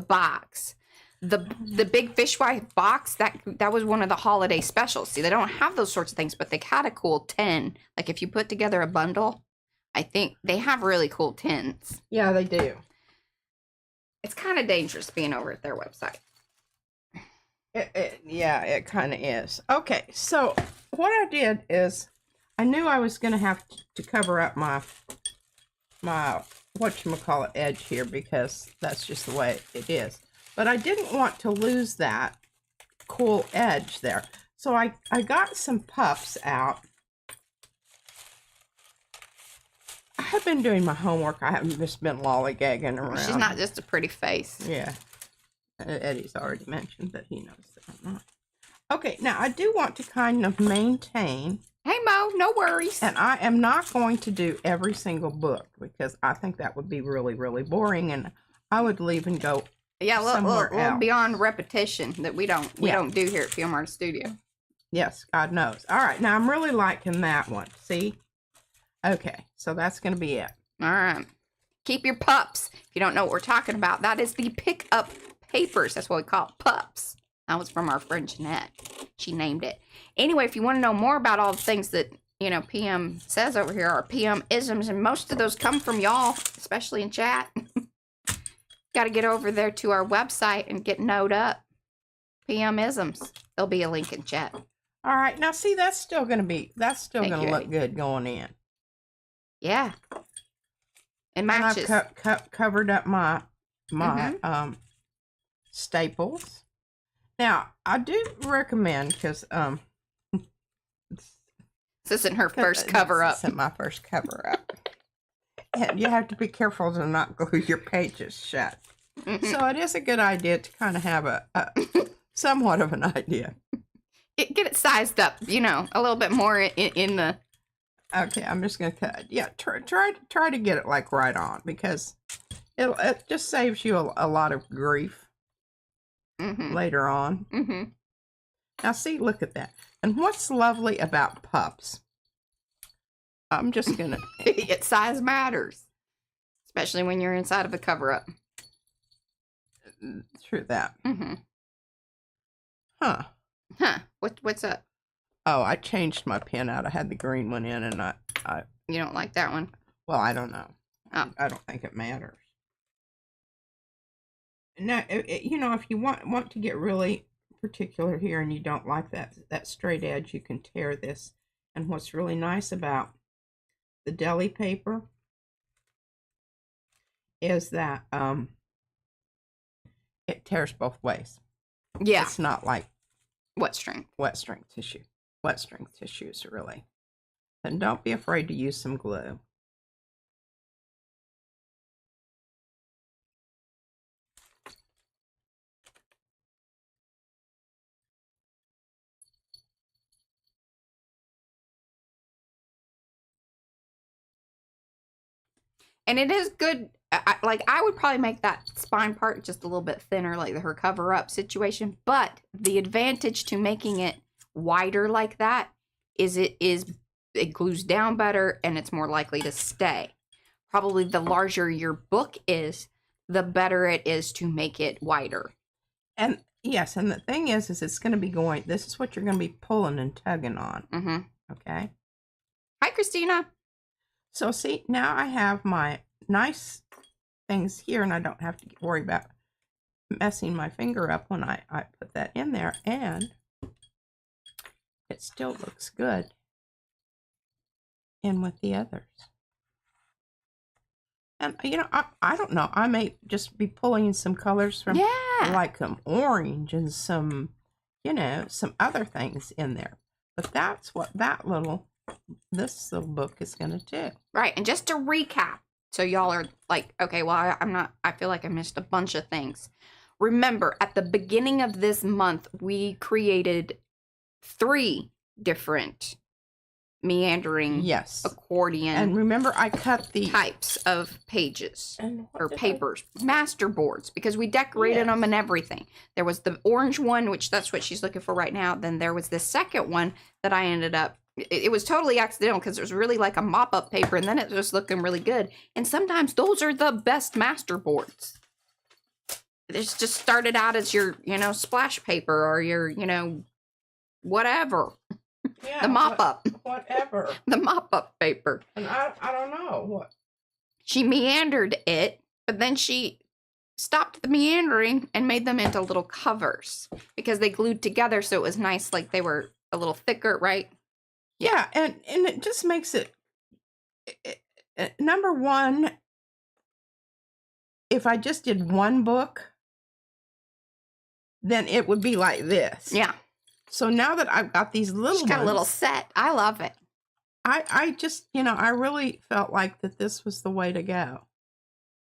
box. The big fishwife box, that was one of the holiday specials. See, they don't have those sorts of things, but they had a cool tin. Like if you put together a bundle, I think they have really cool tins. Yeah, they do. It's kind of dangerous being over at their website. Yeah, it kind of is. Okay, so what I did is I knew I was going to have to cover up my whatchamacallit edge here, because that's just the way it is. But I didn't want to lose that cool edge there. So I got some puffs out. I have been doing my homework. I haven't just been lollygagging around. She's not just a pretty face. Yeah. Eddie's already mentioned that he knows that I'm not. Okay, now I do want to kind of maintain. Hey, Mo, no worries. And I am not going to do every single book, because I think that would be really, really boring, and I would leave and go somewhere little else. beyond repetition that we don't do here at Film Art Studio. Yes, God knows. All right, now I'm really liking that one. See? Okay, so that's going to be it. All right. Keep your pups. If you don't know what we're talking about, that is the pick-up papers. That's what we call it, pups. That was from our friend Jeanette. She named it. Anyway, if you want to know more about all the things that, you know, PM says over here, are PM isms, and most of those come from y'all, especially in chat. Got to get over there to our website and get note up. PM isms. There'll be a link in chat. All right, now see, that's still going to look Eddie. good going in. Yeah. It matches. And I've covered up my staples. Now, I do recommend, because this isn't her first cover up. This isn't my first cover up. And you have to be careful to not glue your pages shut. So it is a good idea to kind of have a somewhat of an idea. Get it sized up, you know, a little bit more in the... Okay, I'm just going to cut. Yeah, try to get it like right on, because it just saves you a lot of grief later on. Now see, look at that. And what's lovely about pups? I'm just going to... Size matters. Especially when you're inside of a cover-up. True that. Huh. What's up? Oh, I changed my pen out. I had the green one in, and I You don't like that one? well, I don't know. Oh. I don't think it matters. Now, you know, if you want to get really particular here, and you don't like that straight edge, you can tear this. And what's really nice about the deli paper is that it tears both ways. Yeah. It's not like Wet strength tissue. Wet strength tissues, really. And don't be afraid to use some glue. And it is good. I would probably make that spine part just a little bit thinner, like her cover-up situation. But the advantage to making it wider like that is it glues down better, and it's more likely to stay. Probably the larger your book is, the better it is to make it wider. And yes, and the thing is it's going to be going, this is what you're going to be pulling and tugging on. Okay? Hi, Christina. So see, now I have my nice things here, and I don't have to worry about messing my finger up when I put that in there, and it still looks good in with the others. And, I don't know. I may just be pulling some colors from, Yeah. like orange and some, some other things in there. But that's what this little book is going to do. Right. And just to recap, so y'all are like, okay, well, I feel like I missed a bunch of things. Remember, at the beginning of this month, we created 3 different meandering Yes. accordion And remember, I cut the types of pages or did papers, master boards, because we decorated them and everything. There was the orange one, which that's what she's looking for right now. Then there was the second one that I ended up, it was totally accidental because it was really like a mop-up paper, and then it was looking really good. And sometimes those are the best master boards. It's just started out as your, splash paper or your, whatever. Yeah, the mop-up. Whatever. The mop-up paper. And I don't know what. She meandered it, but then she stopped the meandering and made them into little covers because they glued together, so it was nice, like they were a little thicker, right? Yeah, and it just makes it number one, if I just did one book, then it would be like this. Yeah. So now that I've got these little She's got a little set. I love it. I just, I really felt like that this was the way to go.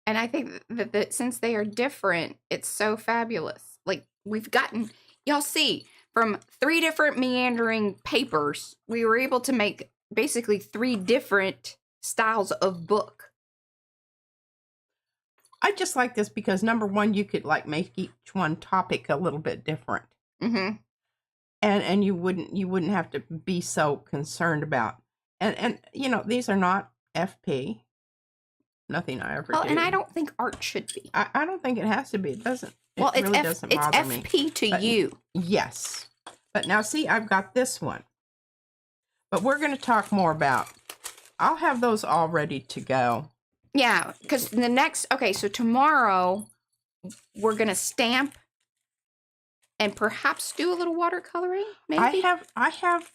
And I think that since they are different, it's so fabulous. Like, we've gotten, y'all see, from 3 different meandering papers, we were able to make basically 3 different styles of book. I just like this because number one, you could like make each one topic a little bit different. Mm-hmm. And you wouldn't have to be so concerned about. And these are not FP. Nothing I ever do. And I don't think art should be. I don't think it has to be. It doesn't. Well, it really doesn't bother me. It's FP to you. Yes. But now see, I've got this one. But we're going to talk more about. I'll have those all ready to go. Yeah, because so tomorrow we're going to stamp and perhaps do a little watercoloring, maybe? I have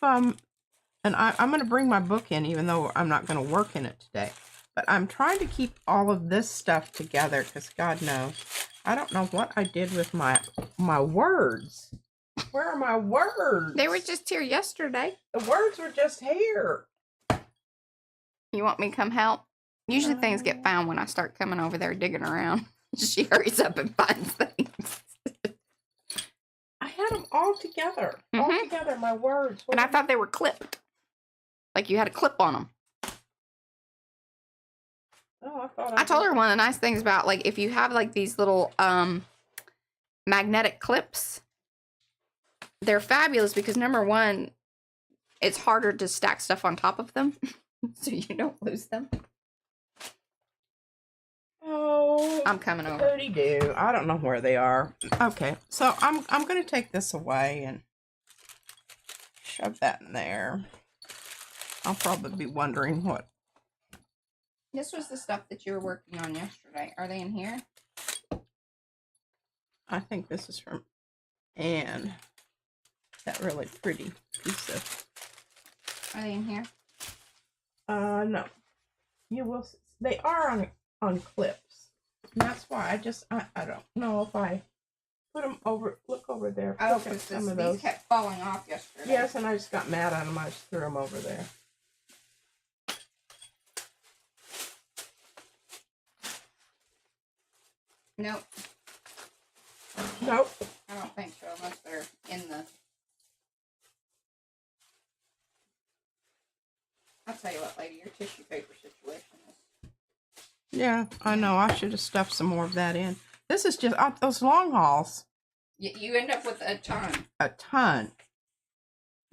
and I'm going to bring my book in, even though I'm not going to work in it today. But I'm trying to keep all of this stuff together because God knows, I don't know what I did with my words. Where are my words? They were just here yesterday. The words were just here. You want me to come help? Usually things get found when I start coming over there digging around. She hurries up and finds things. I had them all together. Mm-hmm. All together, my words. And I thought they were clipped. Like you had a clip on them. Oh, I told her one of the nice things about, like, if you have, like, these little magnetic clips, they're fabulous because, number one, it's harder to stack stuff on top of them so you don't lose them. Oh, I'm coming over. Goody-doo. I don't know where they are. Okay, so I'm going to take this away and shove that in there. I'll probably be wondering what. This was the stuff that you were working on yesterday. Are they in here? I think this is from Anne. That really pretty piece of. Are they in here? No. You will. They are on clips. And that's why I don't know if I put them over. Look over there. Oh, because some of those kept falling off yesterday. Yes, and I just got mad at them. I just threw them over there. Nope. Nope. I don't think so, unless they're in the... I'll tell you what, lady, your tissue paper situation is... Yeah, I know. I should have stuffed some more of that in. This is just those long hauls. You end up with a ton. A ton.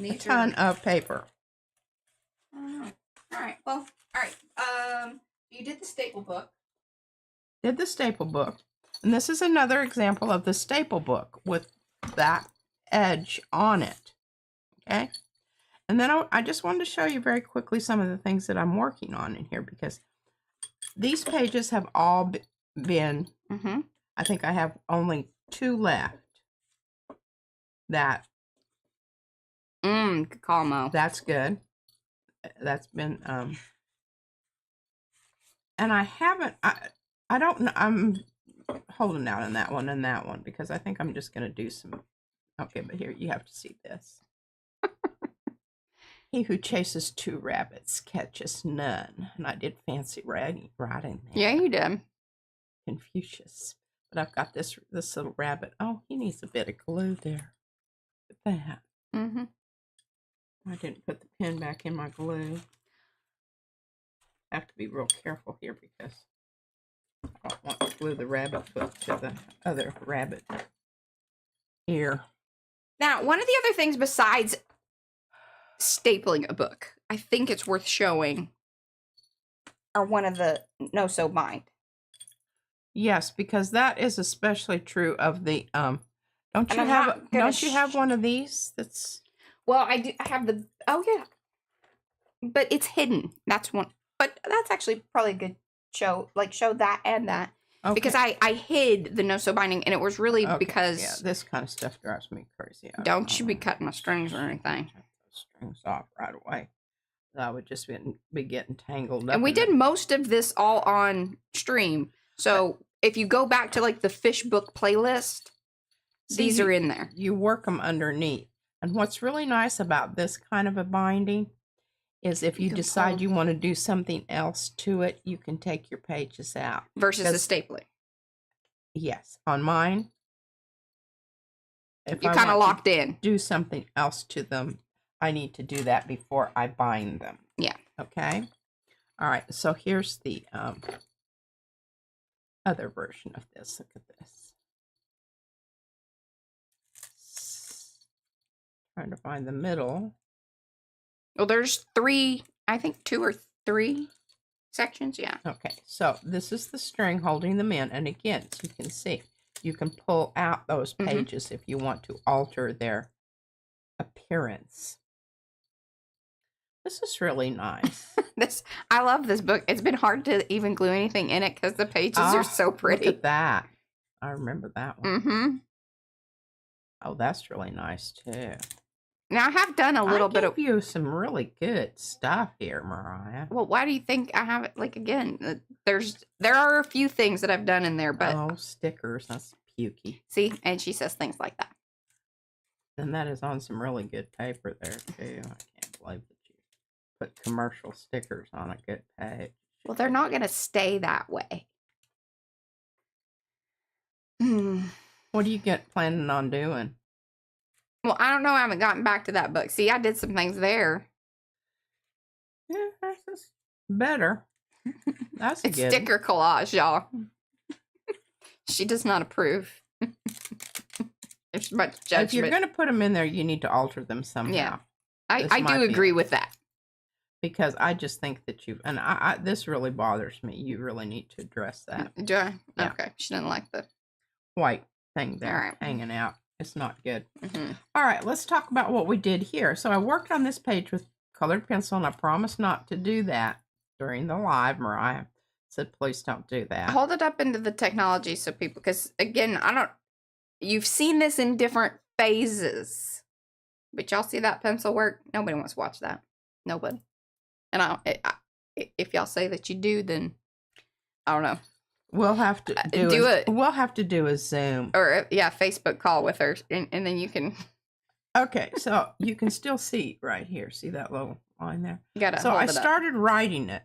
A ton of paper. All right. Well, all right. You did the staple book. Did the staple book. And this is another example of the staple book with that edge on it. Okay. And then I just wanted to show you very quickly some of the things that I'm working on in here because these pages have all been, I think I have only 2 left. That. Good call, Mo. That's good. That's been, And I haven't, I don't know, I'm holding out on that one and that one because I think I'm just going to do some, okay, but here, you have to see this. He who chases 2 rabbits catches none. And I did fancy writing there. Yeah, you did. Confucius. But I've got this little rabbit. Oh, he needs a bit of glue there. Look at that. Mm-hmm. I didn't put the pen back in my glue. I have to be real careful here because I don't want to glue the rabbit foot to the other rabbit ear. Now, one of the other things besides stapling a book, I think it's worth showing, are one of the no-sew bind. Yes, because that is especially true of the don't you have one of these that's well, I have the yeah. But it's hidden. That's one. But that's actually probably a good show, like show that and that. Okay. Because I hid the no-sew binding and it was really because yeah, this kind of stuff drives me crazy. Don't you be cutting my strings or anything. Strings off right away. I would just be getting tangled up. And we did most of this all on stream. So if you go back to like the fish book playlist, these are in there. You work them underneath. And what's really nice about this kind of a binding is if you decide you want to do something else to it, you can take your pages out. Versus the stapling. Yes. On mine, if you're kind of locked in. Do something else to them, I need to do that before I bind them. Yeah. Okay. All right. So here's the other version of this. Look at this. Trying to find the middle. Well, there's 3, I think 2 or 3 sections. Yeah. Okay. So this is the string holding them in. And again, as you can see, you can pull out those pages if you want to alter their appearance. This is really nice. I love this book. It's been hard to even glue anything in it because the pages are so pretty. Look at that. I remember that one. Mm-hmm. Oh, that's really nice too. Now I have done a little bit of you some really good stuff here, Mariah. Well, why do you think I have it? Like again, there are a few things that I've done in there, but stickers. That's pukey. See, and she says things like that. And that is on some really good paper there too. I can't believe that you put commercial stickers on a good page. Well, they're not going to stay that way. What are you planning on doing? Well, I don't know. I haven't gotten back to that book. See, I did some things there. Yeah, that's better. That's it's good. Sticker collage, y'all. She does not approve. There's much judgment. If you're going to put them in there, you need to alter them somehow. Yeah, I do agree with that. Because I just think that this really bothers me. You really need to address that. Do I? Yeah. Okay. She doesn't like the white thing there hanging out. It's not good. All right, let's talk about what we did here. So I worked on this page with colored pencil, and I promised not to do that during the live. Mariah said, please don't do that. Hold it up into the technology so people, because again, you've seen this in different phases, but y'all see that pencil work? Nobody wants to watch that. Nobody. And if y'all say that you do, then I don't know. We'll have to We'll have to do a Zoom or Facebook call with her, and then you can. Okay, so you can still see right here. See that little line there? You gotta. So I started writing it,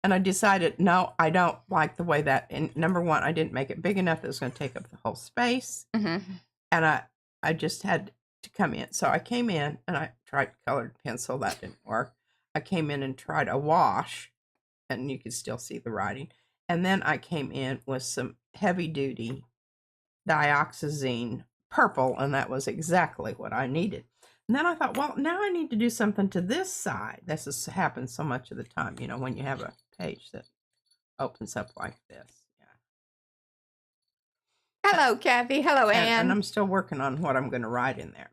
and I decided no, I don't like the way that. And number one, I didn't make it big enough. It was going to take up the whole space, and I just had to come in. So I came in and I tried colored pencil. That didn't work. I came in and tried a wash, and you could still see the writing. And then I came in with some heavy-duty dioxazine purple, and that was exactly what I needed. And then I thought, well, now I need to do something to this side. This happens so much of the time, you know, when you have a page that opens up like this. Yeah. Hello, Kathy. Hello, Ann. And I'm still working on what I'm going to write in there.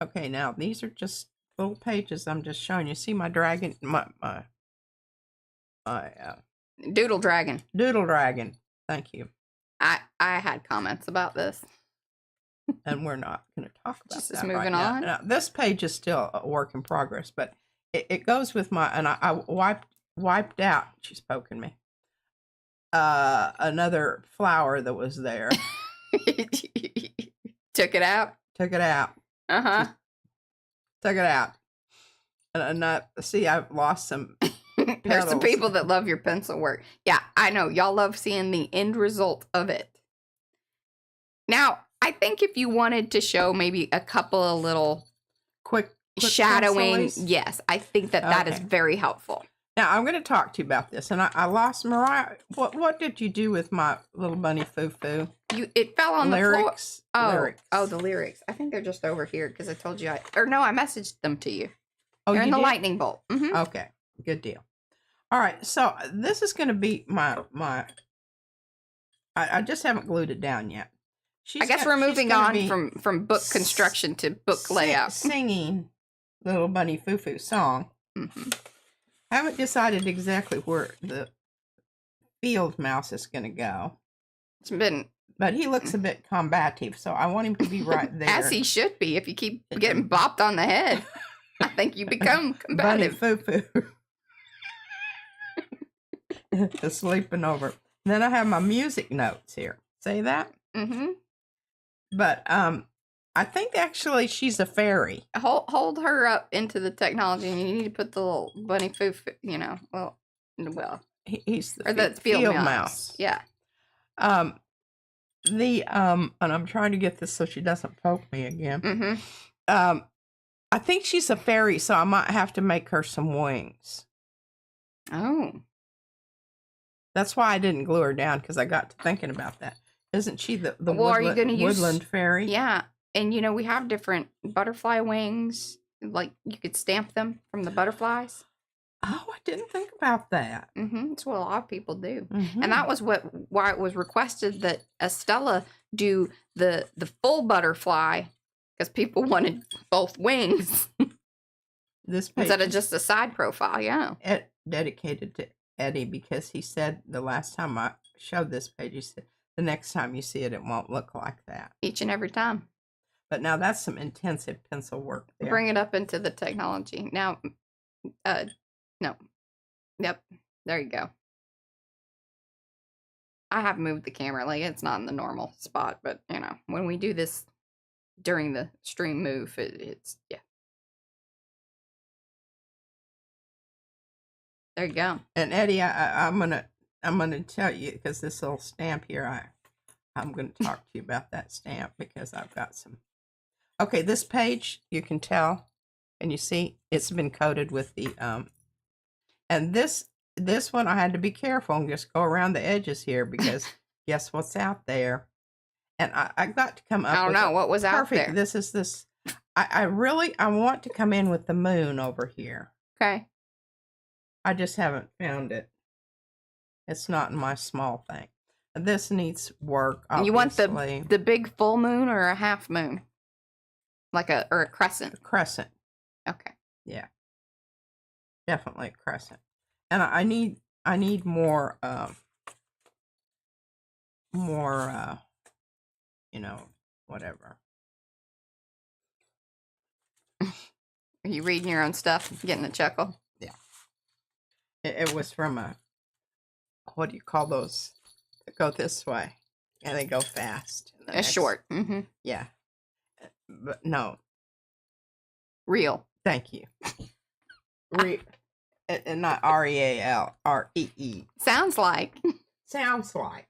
Okay, now these are just little pages I'm just showing you. See my dragon, my Doodle Dragon. Doodle Dragon. Thank you. I had comments about this. And we're not going to talk about just that moving right on. Now, this page is still a work in progress, but it goes with my, and I wiped wiped out. She's poking me. Another flower that was there. Took it out. Took it out. Uh-huh. Took it out. And see, I've lost some. There's some people that love your pencil work. Yeah, I know. Y'all love seeing the end result of it. Now, I think if you wanted to show maybe a couple of little quick shadowing, pencils. Yes, I think that is very helpful. Now, I'm going to talk to you about this. And I lost Mariah. What did you do with my little bunny foo-foo? It fell on the floor. Lyrics. Oh, the lyrics. I think they're just over here because I told you I messaged them to you. Oh, they're in the did? lightning bolt. Mm-hmm. Okay, good deal. All right, so this is going to be my. I just haven't glued it down yet. I guess we're moving on from book construction to book layout. Singing Little Bunny Foo-Foo song. Mm-hmm. I haven't decided exactly where the field mouse is going to go. But he looks a bit combative, so I want him to be right there. As he should be. If you keep getting bopped on the head, I think you become combative. Bunny Foo-Foo. Sleeping over. Then I have my music notes here. Say that? Mm-hmm. But I think actually she's a fairy. Hold her up into the technology, and you need to put the little bunny Foo-Foo, He's the, or the field mouse. Yeah. And I'm trying to get this so she doesn't poke me again. Mm-hmm. I think she's a fairy, so I might have to make her some wings. Oh. That's why I didn't glue her down, because I got to thinking about that. Isn't she the woodland fairy? Yeah. And, we have different butterfly wings. Like, you could stamp them from the butterflies. Oh, I didn't think about that. Mm-hmm. That's what a lot of people do. Mm-hmm. And that was why it was requested that Estella do the full butterfly, because people wanted both wings. This page instead of just a side profile, yeah. Dedicated to Eddie, because he said the last time I showed this page, he said, the next time you see it, it won't look like that. Each and every time. But now that's some intensive pencil work there. Bring it up into the technology. Now, no. Yep. There you go. I have moved the camera. Like, it's not in the normal spot, but, when we do this during the stream move, it's, yeah. There you go. And Eddie, I'm gonna tell you, because this little stamp here, I'm gonna talk to you about that stamp, because I've got some. Okay, this page, you can tell, and you see it's been coated with the and this one I had to be careful and just go around the edges here, because guess what's out there? And I got to come up. I don't know what was out there. This is this. I want to come in with the moon over here. Okay. I just haven't found it. It's not in my small thing. This needs work, obviously. You want the big full moon or a half moon? Like a crescent? A crescent. Okay. Yeah. Definitely a crescent. And I need more whatever. Are you reading your own stuff? Getting a chuckle? Yeah. It was from what do you call those that go this way? And they go fast. Short. Mm-hmm. Yeah. But no. Real. Thank you. And not REAL. REE. Sounds like. Sounds like.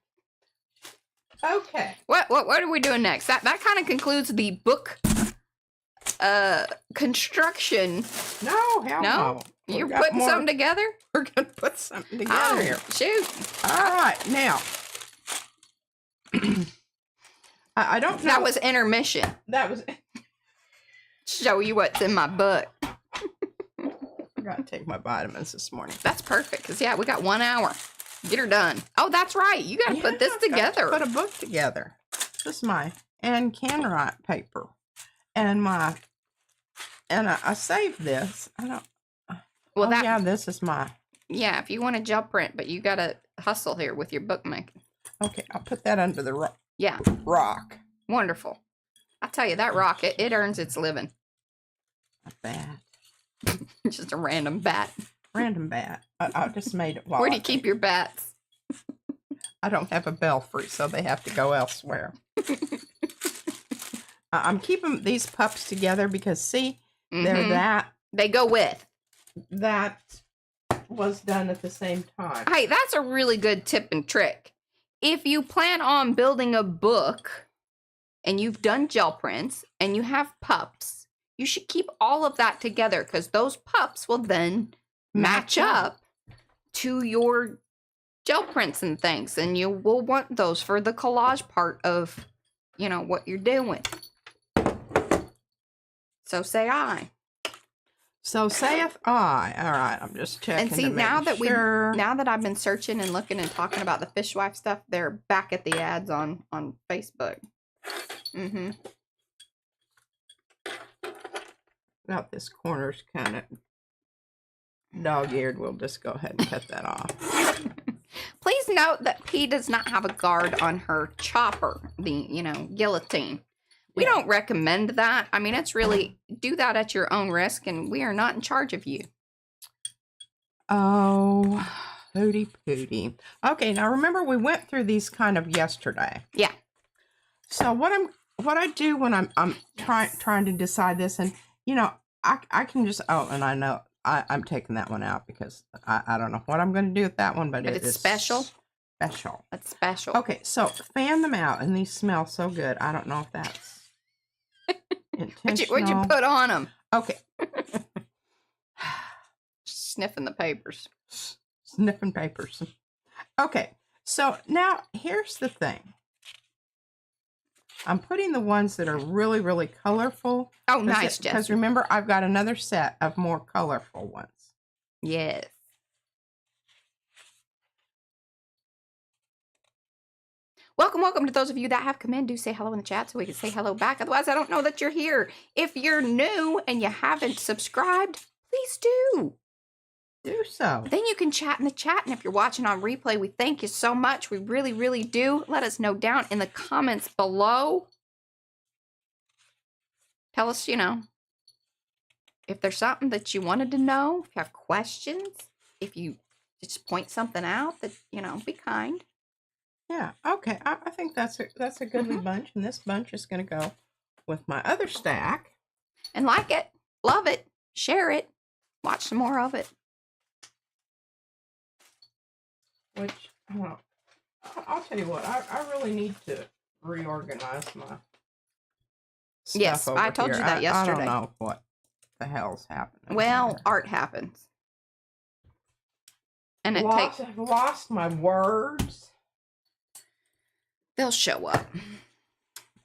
Okay. What are we doing next? That kind of concludes the book construction. No, hell no. You're putting something together? We're going to put something together here. Shoot. All right. Now, I don't know. That was intermission. That was. Show you what's in my book. I forgot to take my vitamins this morning. That's perfect, because, we got 1 hour. Get her done. Oh, that's right. You got to put this together. Put a book together. This is my Anne Canwright paper. And I saved this. I don't. Well, this is my. Yeah, if you want to jump print, but you got to hustle here with your bookmaking. Okay, I'll put that under the rock. Yeah. Rock. Wonderful. I tell you, that rock, it earns its living. A bat. Just a random bat. random bat. I just made it while Where do I you keep think. your bats? I don't have a belfry, so they have to go elsewhere. I'm keeping these pups together because, see, they're They go with. that was done at the same time. Hey, that's a really good tip and trick. If you plan on building a book and you've done gel prints and you have pups, you should keep all of that together because those pups will then match up to your gel prints and things. And you will want those for the collage part of, you know, what you're doing. So say I. So saith I. All right, I'm just checking. And see, now that I've been searching and looking and talking about the fishwife stuff, they're back at the ads on Facebook. Now this corner's kind of dog-eared. We'll just go ahead and cut that off. Please note that P does not have a guard on her chopper, the, you know, guillotine. We don't recommend that. I mean, it's really, do that at your own risk, and we are not in charge of you. Oh, hooty pooty. Okay, now remember we went through these kind of yesterday. Yeah. So what I do when I'm trying to decide this, and you know, I can just, oh, and I know I'm taking that one out because I don't know what I'm going to do with that one, but it's special. Special. That's special. Okay, so fan them out, and these smell so good. I don't know if that's intentional. What'd you put on them? Okay. Sniffing the papers. Sniffing papers. Okay, so now here's the thing. I'm putting the ones that are really, really colorful. Oh, nice, Jess. Because remember, I've got another set of more colorful ones. Yes. Welcome to those of you that have come in. Do say hello in the chat so we can say hello back. Otherwise, I don't know that you're here. If you're new and you haven't subscribed, please do. Do so. Then you can chat in the chat. And if you're watching on replay, we thank you so much. We really, really do. Let us know down in the comments below. Tell us, you know, if there's something that you wanted to know, if you have questions, if you just point something out that, you know, be kind. Yeah, okay. I think that's a goodly bunch, and this bunch is going to go with my other stack. And like it, love it, share it, watch some more of it. Which, well, I'll tell you what, I really need to reorganize my stuff. Yes, over I told here. you that yesterday. I don't know what the hell's happening. Well, here. art happens. And it takes... I've lost my words. They'll show up.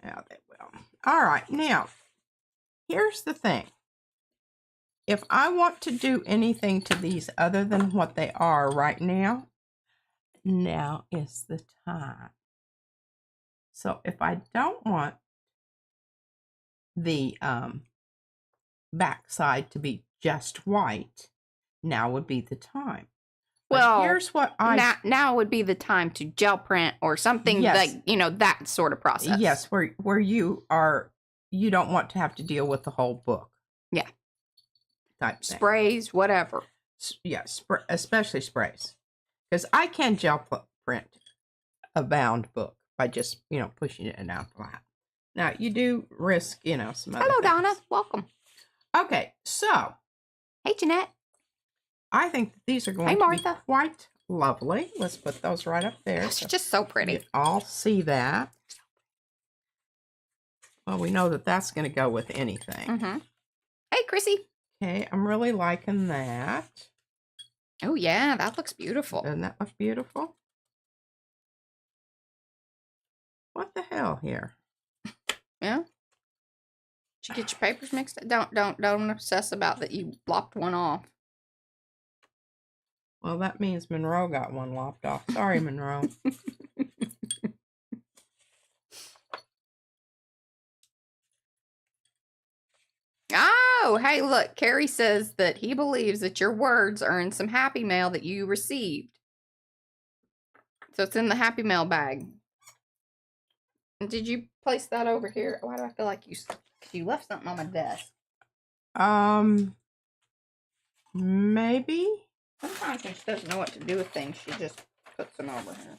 Yeah, they will. All right, now, here's the thing. If I want to do anything to these other than what they are right now, now is the time. So if I don't want the backside to be just white, now would be the time. Well, here's what now would be the time to gel print or something like, you know, that sort of process. Yes, where you don't want to have to deal with the whole book. Yeah. Type thing. Sprays, whatever. Yeah, especially sprays. Because I can gel print a bound book by just, you know, pushing it down flat. Now, you do risk, you know, some other Hello, things. Donna. Welcome. Okay, so. Hey, Jeanette. I think that these are going to be quite lovely. Let's put those right up there. Gosh, so just so pretty. You all see that. Well, we know that that's going to go with anything. Mm-hmm. Hey, Chrissy. Okay, I'm really liking that. Oh, yeah, that looks beautiful. Doesn't that look beautiful? What the hell here? Yeah. Did you get your papers mixed up? Don't obsess about that you lopped one off. Well, that means Monroe got one lopped off. Sorry, Monroe. Oh, hey, look. Carrie says that he believes that your words are in some Happy Mail that you received. So it's in the Happy Mail bag. Did you place that over here? Why do I feel like you left something on my desk? Maybe. Sometimes when she doesn't know what to do with things, she just puts them over here.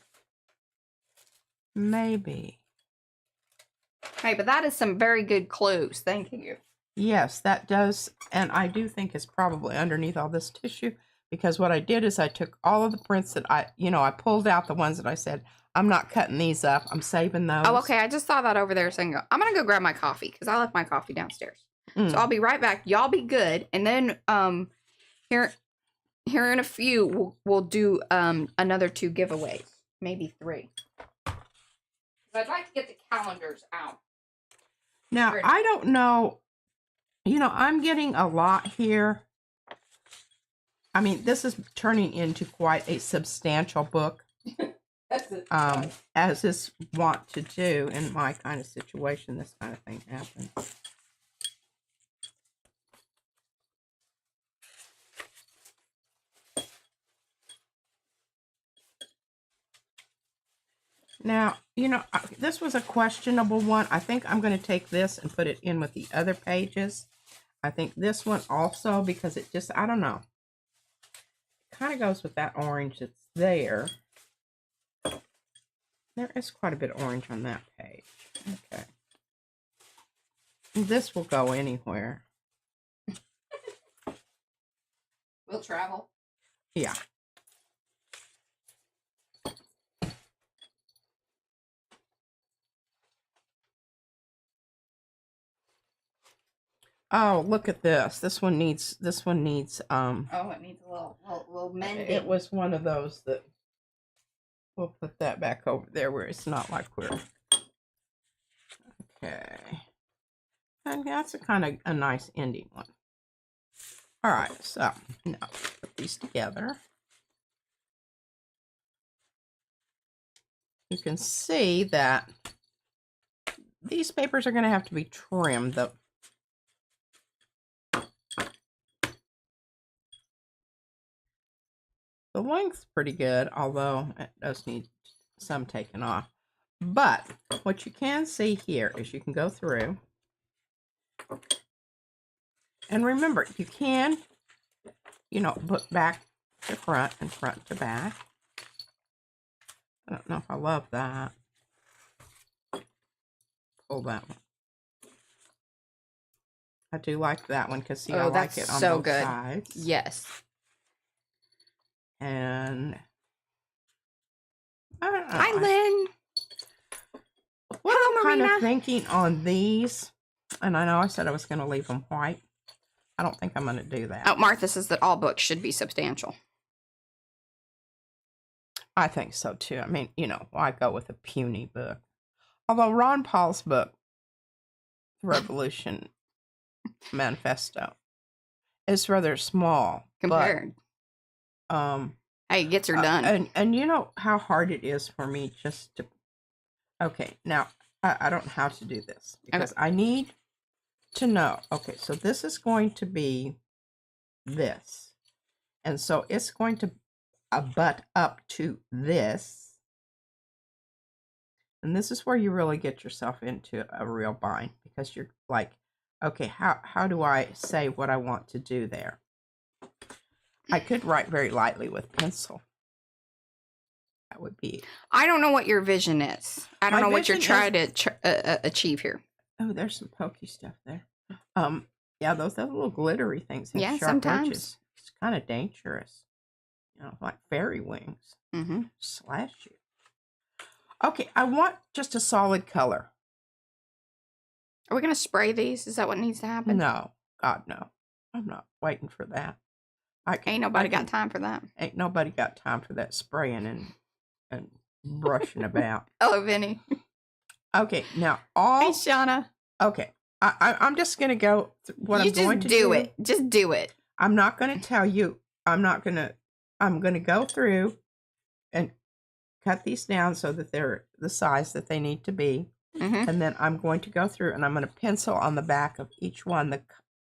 Maybe. Hey, but that is some very good clues. Thank you. Yes, that does. And I do think it's probably underneath all this tissue, because what I did is I took all of the prints that I pulled out the ones that I said, I'm not cutting these up. I'm saving those. Oh, okay. I just saw that over there saying, I'm going to go grab my coffee because I left my coffee downstairs. So I'll be right back. Y'all be good. And then here in a few, we'll do another 2 giveaways. Maybe 3. I'd like to get the calendars out. Now, I don't know. I'm getting a lot here. I mean, this is turning into quite a substantial book. As is wont to do in my kind of situation, this kind of thing happens. Now, this was a questionable one. I think I'm going to take this and put it in with the other pages. I think this one also, because it just, I don't know. It kind of goes with that orange that's there. There is quite a bit of orange on that page. Okay. This will go anywhere. We'll travel. Yeah. Oh, look at this. This one needs Oh, it needs a little mending. It was one of those that we'll put that back over there where it's not like we're okay. And that's a kind of a nice ending one. All right, so now put these together. You can see that these papers are going to have to be trimmed. The length's pretty good, although it does need some taken off. But what you can see here is you can go through. And remember, you can, put back to front and front to back. I don't know if I love that. Pull that one. I do like that one because, see, I like it on both sides. Yes. And hi, Lynn. What Hello, I'm kind Marina. of thinking on these, and I know I said I was going to leave them white. I don't think I'm going to do that. Oh, Martha says that all books should be substantial. I think so too. I mean, why go with a puny book? Although Ron Paul's book, Revolution Manifesto, is rather small Compared. But, hey, it gets her done. And you know how hard it is for me just to... Okay, now, I don't know how to do this. Because I need to know. Okay, so this is going to be this. And so it's going to butt up to this. And this is where you really get yourself into a real bind. Because you're like, okay, how do I say what I want to do there? I could write very lightly with pencil. That would be... I don't know what your vision is. I don't know what you're trying to achieve here. Oh, there's some pokey stuff there. Yeah, those little glittery things have sharp sometimes. edges. It's kind of dangerous. Like fairy wings. Mm-hmm. Slash you. Okay, I want just a solid color. Are we going to spray these? Is that what needs to happen? No. God, no. I'm not waiting for that. Ain't nobody got time for that. Ain't nobody got time for that spraying and brushing about. Hello, Vinny. Okay, now all... Hey, Shauna. Okay, I'm just going to go... What I'm going to do... it. Just do it. I'm not going to tell you. I'm going to go through and cut these down so that they're the size that they need to be. Mm-hmm. And then I'm going to go through and I'm going to pencil on the back of each one the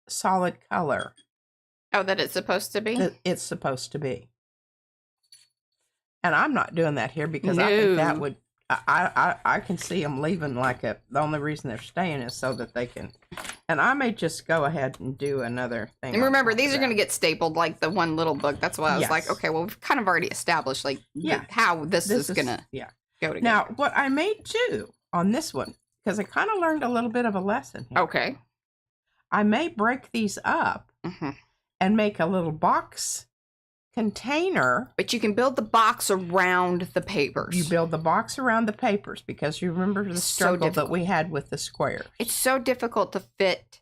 solid color. Oh, that it's supposed to be? That it's supposed to be. And I'm not doing that here because I think that would... I can see them leaving the only reason they're staying is so that they can And I may just go ahead and do another thing. And remember, on top these of are going to that. get stapled like the one little book. That's why I was like, Yes. okay, well, we've kind of already established like Yeah. how this is going to go together. Now, what I may do on this one, because I kind of learned a little bit of a lesson here. Okay. I may break these up and make a little box container. But you can build the box around the papers. You build the box around the papers because you remember the struggle that we had with the squares. It's so difficult to fit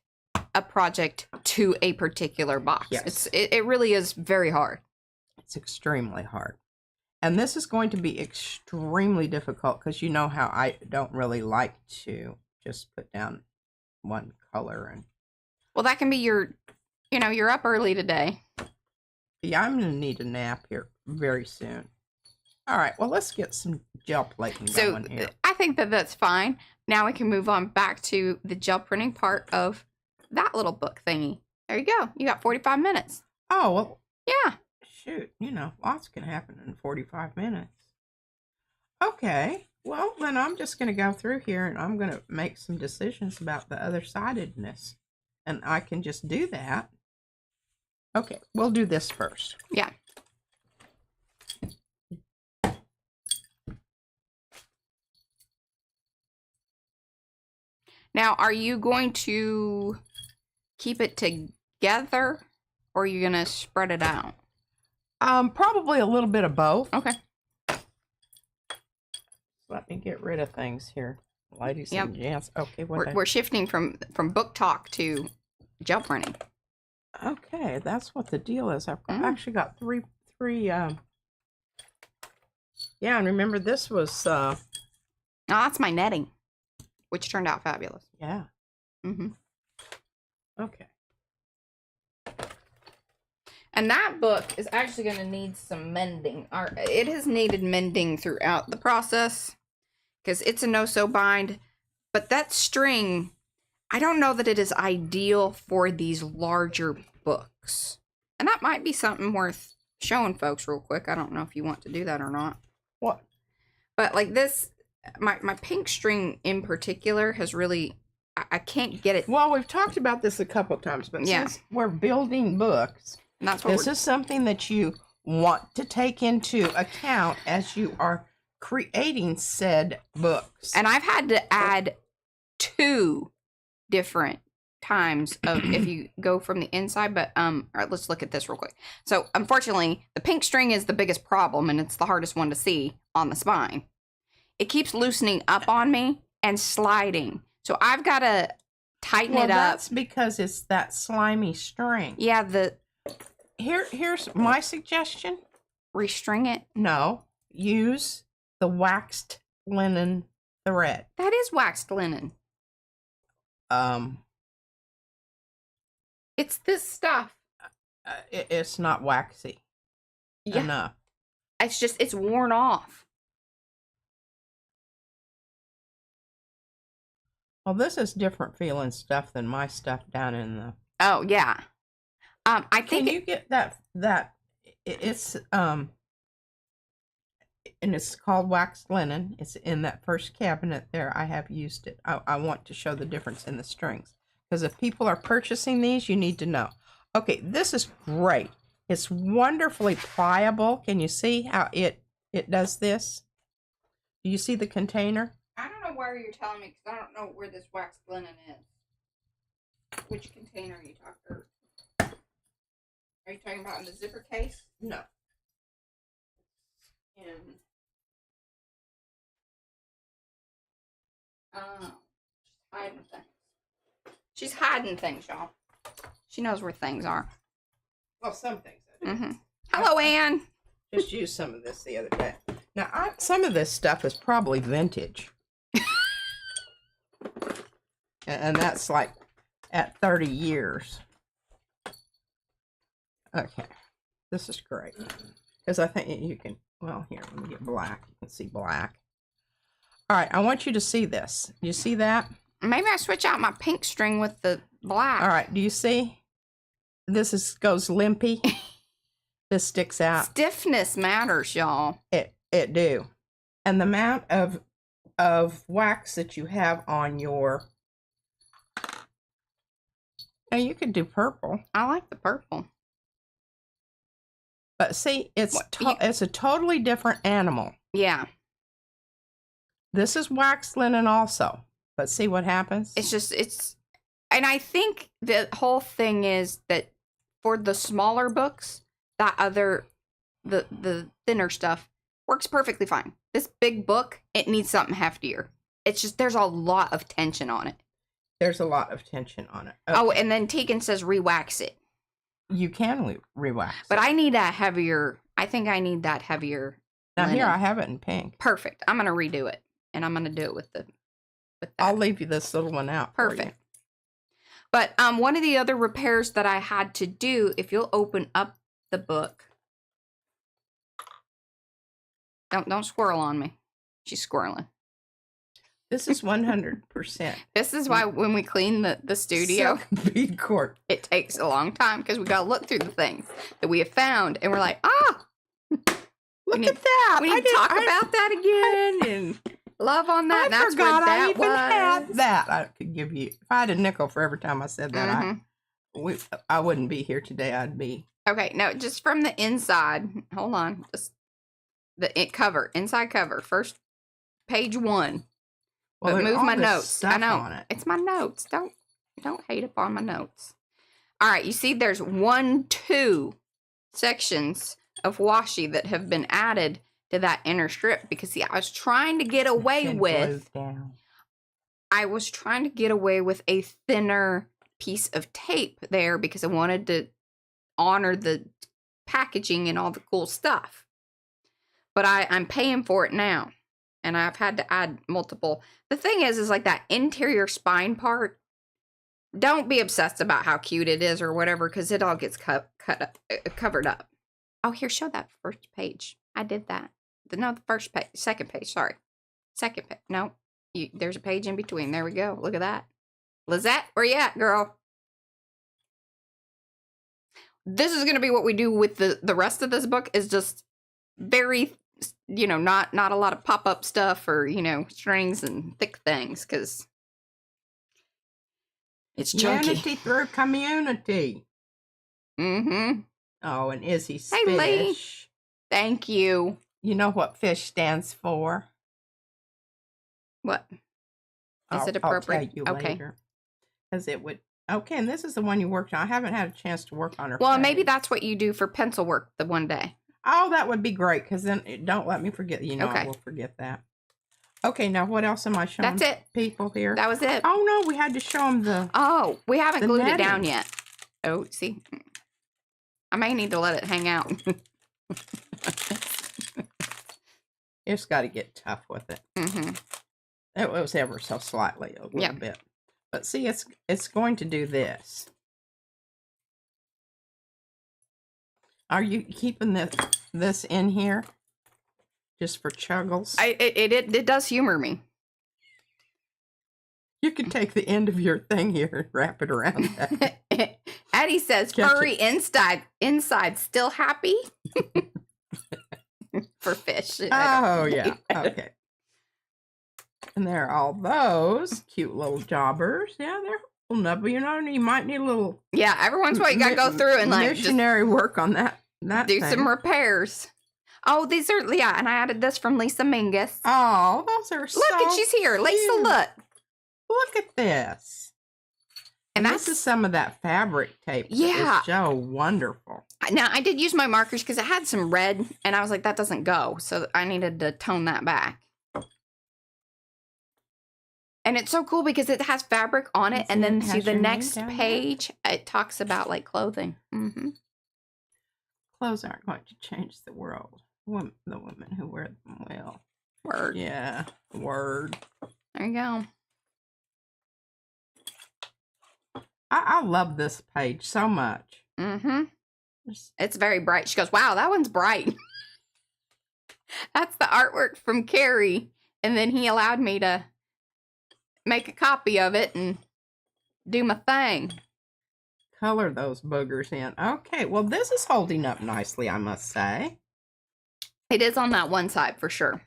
a project to a particular box. Yes. It really is very hard. It's extremely hard. And this is going to be extremely difficult because you know how I don't really like to just put down one color. And well, that can be your, you're up early today. yeah, I'm going to need a nap here very soon. All right, well, let's get some gel plating going here. I think that that's fine. Now we can move on back to the gel printing part of that little book thingy. There you go. You got 45 minutes. Oh, well. Yeah. Shoot, lots can happen in 45 minutes. Okay, well, then I'm just going to go through here and I'm going to make some decisions about the other-sidedness. And I can just do that. Okay, we'll do this first. Yeah. Now, are you going to keep it together or are you going to spread it out? Probably a little bit of both. Okay. Let me get rid of things here, ladies and gents. Okay, we're shifting from book talk to gel printing. Okay, that's what the deal is. I've actually got three. Yeah, and remember this was. Oh, that's my netting, which turned out fabulous. Yeah. Okay. And that book is actually going to need some mending. It has needed mending throughout the process because it's a no-sew bind. But that string, I don't know that it is ideal for these larger books. And that might be something worth showing folks real quick. I don't know if you want to do that or not. What? But like this, my pink string in particular has really, I can't get it. Well, we've talked about this a couple of times, but since we're building books, and that's what this is something that you want to take into account as you are creating said books. And I've had to add 2 different times of if you go from the inside, but all right, let's look at this real quick. So unfortunately, the pink string is the biggest problem and it's the hardest one to see on the spine. It keeps loosening up on me and sliding. So I've got to tighten it up. That's because it's that slimy string. Yeah, Here's my suggestion. Restring it. No, use the waxed linen thread. That is waxed linen. It's this stuff. It's not waxy enough. It's just, it's worn off. Well, this is different feeling stuff than my stuff down in the... Oh, yeah. I think... Can you get that... It's, and it's called waxed linen. It's in that first cabinet there. I have used it. I want to show the difference in the strings. Because if people are purchasing these, you need to know. Okay, this is great. It's wonderfully pliable. Can you see how it does this? Do you see the container? I don't know where you're telling me because I don't know where this waxed linen is. Which container are you talking about? Are you talking about in the zipper case? No. Hiding things. She's hiding things, y'all. She knows where things are. Well, some things I do. Hello, Anne. Just used some of this the other day. Now, some of this stuff is probably vintage. And that's like at 30 years. Okay. This is great. Because I think you can, well, here, let me get black. You can see black. All right, I want you to see this. You see that? Maybe I switch out my pink string with the black. All right, do you see? This goes limpy. This sticks out. Stiffness matters, y'all. It do. And the amount of wax that you have on your Now you could do purple, I like the purple. but see, it's What, it's a totally different animal. Yeah. This is wax linen also, but see what happens? And I think the whole thing is that for the smaller books, that other, the thinner stuff works perfectly fine. This big book, it needs something heftier. It's just, there's a lot of tension on it. There's a lot of tension on it. Okay. Oh, and then Tegan says re-wax it. You can re-wax but it. I need a heavier, I think I need that heavier Now linen. here, I have it in pink. Perfect. I'm going to redo it. And I'm going to do it with that. I'll leave you this little one out. Perfect. But one of the other repairs that I had to do, if you'll open up the book. Don't squirrel on me. She's squirreling. This is 100%. This is why when we clean the studio, bead cord. It takes a long time because we got to look through the things that we have found. And we're like, look at that. We need to talk about that again and love on that. I forgot I even had that. I could give you, if I had a nickel for every time I said that, I wouldn't be here today. I'd be. Okay, no, just from the inside. Hold on. Just cover, inside cover. First, page 1. Well, but move my notes. I know. On it. It's my notes. Don't hate upon my notes. All right, you see there's 2 sections of washi that have been added to that inner strip because see, I was trying to get away with a thinner piece of tape there because I wanted to honor the packaging and all the cool stuff. But I'm paying for it now. And I've had to add multiple. The thing is like that interior spine part. Don't be obsessed about how cute it is or whatever, because it all gets covered up. Oh, here, show that first page. I did that. No, the first page, second page. Sorry, second page. No, there's a page in between. There we go. Look at that, Lizette. Where you at, girl? This is gonna be what we do with the rest of this book. Is just very. Not a lot of pop-up stuff or, strings and thick things because it's chunky. Unity through community. Mm-hmm. Oh, and Izzy's hey, fish. Lee. Thank you. You know what fish stands for? What? Is it appropriate? I'll tell you later. Because it would... Okay, and this is the one you worked on. I haven't had a chance to work on her. Well, maybe that's what you do for pencil work the one day. Oh, that would be great, because then don't let me forget. Okay. I will forget that. Okay, now what else am I showing? That's it. People here. That was it. Oh, no, we had to show them the... Oh, we haven't glued netting. it down yet. Oh, see? I may need to let it hang out. It's got to get tough with it. Mm-hmm. It was ever so slightly, a little bit. But see, it's going to do this. Are you keeping this in here just for chuggles? It does humor me. You can take the end of your thing here and wrap it around that. Addie says, furry inside still happy? For fish. Oh, yeah. Okay. And there are all those cute little jobbers. Yeah, they're holding up. You might need a little... Yeah, every once in a while you got to go through and like... missionary work on that do some repairs. Oh, these are... Yeah, and I added this from Lisa Mingus. Oh, those are so Look, she's here. cute. Lisa, look. Look at this. And this is some of that fabric tape. Yeah. It's so wonderful. Now, I did use my markers because it had some red, and I was like, that doesn't go. So I needed to tone that back. And it's so cool because it has fabric on it, and then see the next page, it talks about like clothing. Mm-hmm. Clothes aren't going to change the world. The women who wear them will. Word. Yeah, word. There you go. I love this page so much. Mm-hmm. It's very bright. She goes, wow, that one's bright. That's the artwork from Carrie. And then he allowed me to make a copy of it and do my thing. Color those boogers in. Okay, well, this is holding up nicely, I must say. It is on that one side for sure.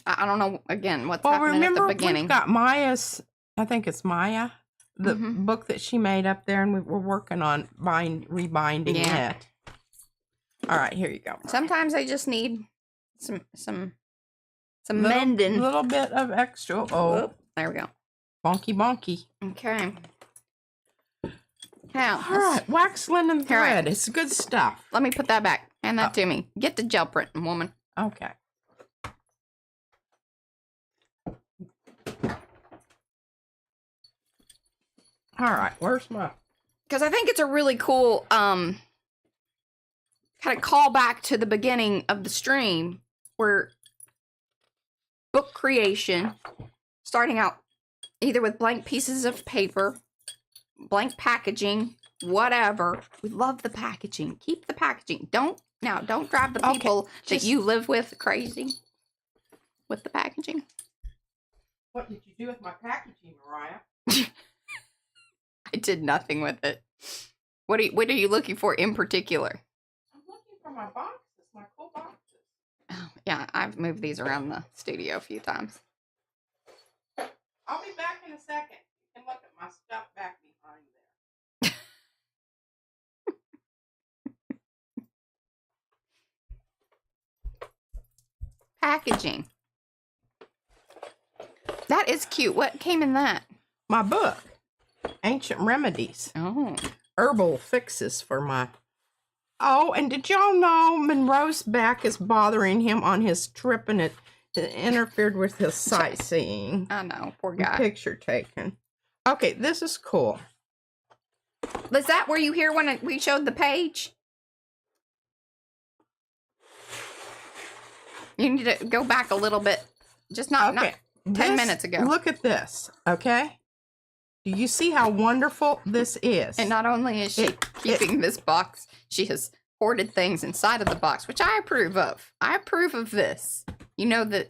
I don't know, again, what's happening at the beginning. We've got Maya's, I think it's Maya, the book that she made up there, and we're working on rebinding it. All right, here you go. Mariah. Sometimes I just need some mending. A little bit of extra. Oh, whoop, there we go. Bonky. Okay. Now, all right, wax linen thread. It's good stuff. Let me put that back. Hand that to me. Get the gel printing, woman. Okay. All right, where's my... Because I think it's a really cool kind of callback to the beginning of the stream, where book creation, starting out either with blank pieces of paper, blank packaging, whatever. We love the packaging. Keep the packaging. Don't drive the people that you live with crazy with the packaging. What did you do with my packaging, Mariah? I did nothing with it. What are you looking for in particular? I'm looking for my boxes, my cool boxes. Oh, yeah, I've moved these around the studio a few times. I'll be back in a second. You can look at my stuff back behind there. Packaging. That is cute. What came in that? My book. Ancient Remedies. Oh. Herbal fixes for my... Oh, and did y'all know Monroe's back is bothering him on his trip, and it interfered with his sightseeing. I know. Poor guy. Picture taken. Okay, this is cool. Was that where you hear when we showed the page? You need to go back a little bit. Just not 10 minutes ago. Look at this, okay? Do you see how wonderful this is? And not only is she keeping this box, she has hoarded things inside of the box, which I approve of. I approve of this. You know that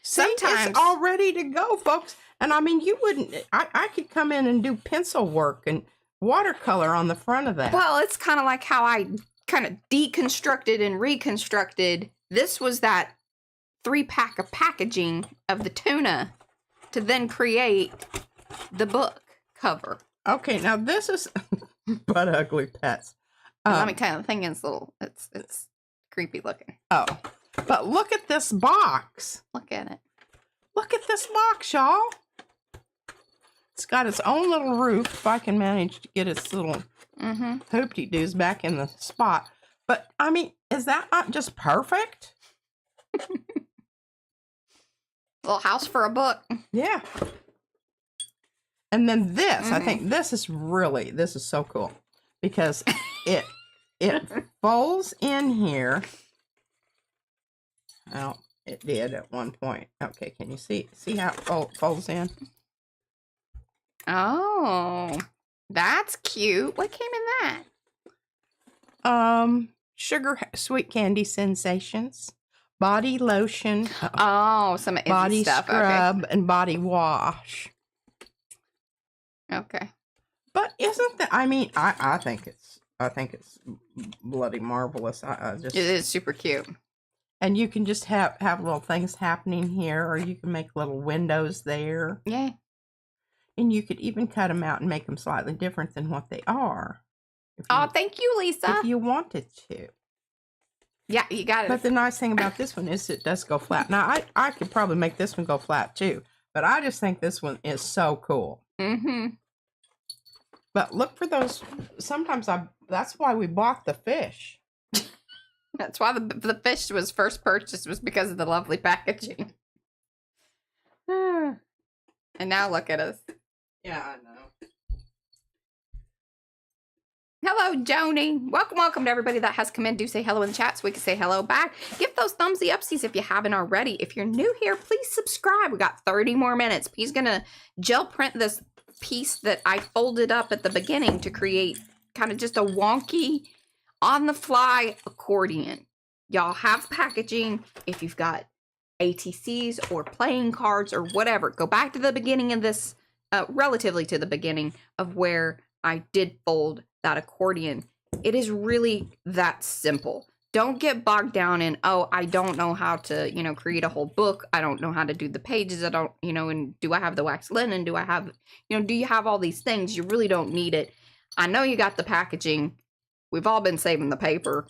sometimes... it's all ready to go, folks. And I mean, you wouldn't... I could come in and do pencil work and watercolor on the front of that. Well, it's kind of like how I kind of deconstructed and reconstructed. This was that 3-pack of packaging of the tuna to then create the book cover. Okay, now this is Butt Ugly Pets. Let me tell you, the thing is it's creepy looking. Oh, but look at this box. Look at it. Look at this box, y'all. It's got its own little roof. If I can manage to get its little hoopty-doos back in the spot. But, I mean, is that not just perfect? Little house for a book. Yeah. And then this, I think this is so cool. Because it folds in here. Well, it did at one point. Okay, can you see how it folds in? Oh, that's cute. What came in that? Sugar sweet candy sensations, body lotion. Some body stuff. scrub and body wash. Okay. But isn't that? I mean, I think it's bloody marvelous. It is super cute. And you can just have little things happening here, or you can make little windows there. Yeah. And you could even cut them out and make them slightly different than what they are. Thank you, Lisa. If you wanted to. Yeah, you got it. But the nice thing about this one is it does go flat. Now, I could probably make this one go flat too, but I just think this one is so cool. Mm-hmm. But look for those. Sometimes that's why we bought the fish. That's why the fish was first purchased, was because of the lovely packaging. And now look at us. Yeah, I know. Hello, Joni. Welcome to everybody that has come in. Do say hello in the chat so we can say hello back. Give those thumbsy upsies if you haven't already. If you're new here, please subscribe. We got 30 more minutes. He's gonna gel print this piece that I folded up at the beginning to create kind of just a wonky, on-the-fly accordion. Y'all have packaging. If you've got ATCs or playing cards or whatever, go back to the beginning of this, relatively to the beginning of where I did fold that accordion. It is really that simple. don't get bogged down in, oh, I don't know how to, you know, create a whole book. I don't know how to do the pages. I don't, you know, and do I have the wax linen? Do I have, you know, do you have all these things? You really don't need it. I know you got the packaging. We've all been saving the paper.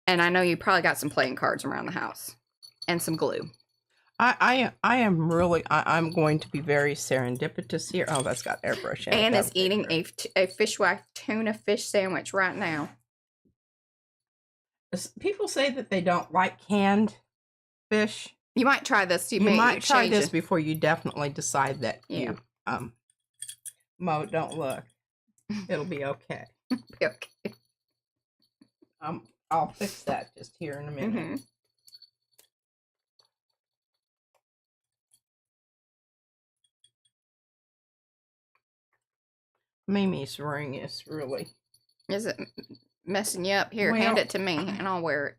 And I know you probably got some playing cards around the house and some glue. I am really, I'm going to be very serendipitous here. Oh, that's got airbrush in it. Anne is eating a fish wax tuna fish sandwich right now. People say that they don't like canned fish. You might try this. You might try this before you definitely decide that you, Mo, don't look. It'll be okay. Be okay. I'll fix that just here in a minute. Mm-hmm. Mimi's ring is really... Is it messing you up? Here, hand it to me and I'll wear it.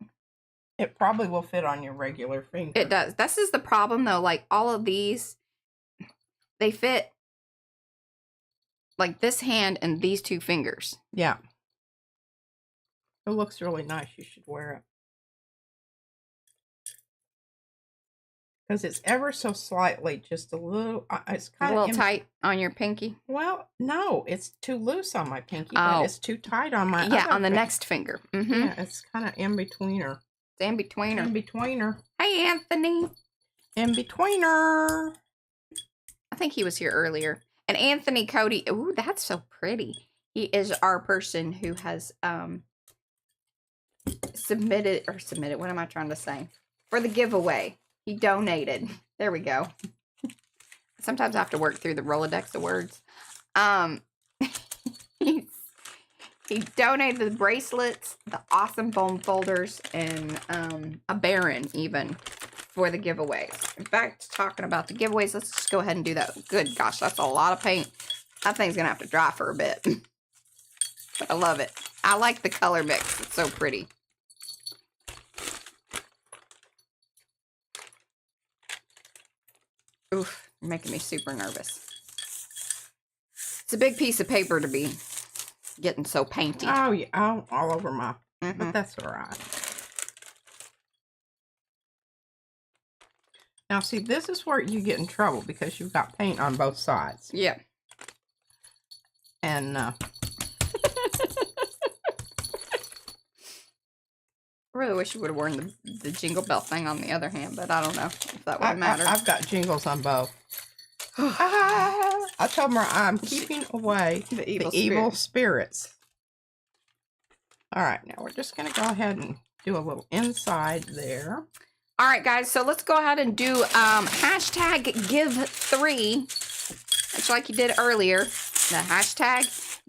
It probably will fit on your regular finger. It does. This is the problem though. Like all of these, they fit like this hand and these two fingers. Yeah. It looks really nice. You should wear it. Because it's ever so slightly, just a little, it's kind a of... little tight on your pinky? Well, no, it's too loose on my pinky, but it's too tight on my Yeah, on the finger. next finger. Mm-hmm. Yeah, it's kind of in-betweener. It's in-betweener. In-betweener. Hey, Anthony. In-betweener. I think he was here earlier. And Anthony Cody, ooh, that's so pretty. He is our person who has submitted, what am I trying to say? For the giveaway. He donated. There we go. Sometimes I have to work through the Rolodex of words. He donated the bracelets, the awesome bone folders, and a Baron even for the giveaways. In fact, talking about the giveaways, let's just go ahead and do that. Good gosh, that's a lot of paint. That thing's gonna have to dry for a bit. But I love it. I like the color mix. It's so pretty. Oof, you're making me super nervous. It's a big piece of paper to be getting so painty. Oh, yeah, all over my, but that's all right. Now, see, this is where you get in trouble because you've got paint on both sides. Yeah. And, I really wish you would have worn the jingle bell thing on the other hand, but I don't know if that would matter. I've got jingles on both. I told her I'm keeping away the evil spirits. All right, now we're just going to go ahead and do a little inside there. All right, guys, so let's go ahead and do hashtag give3, much like you did earlier. The hashtag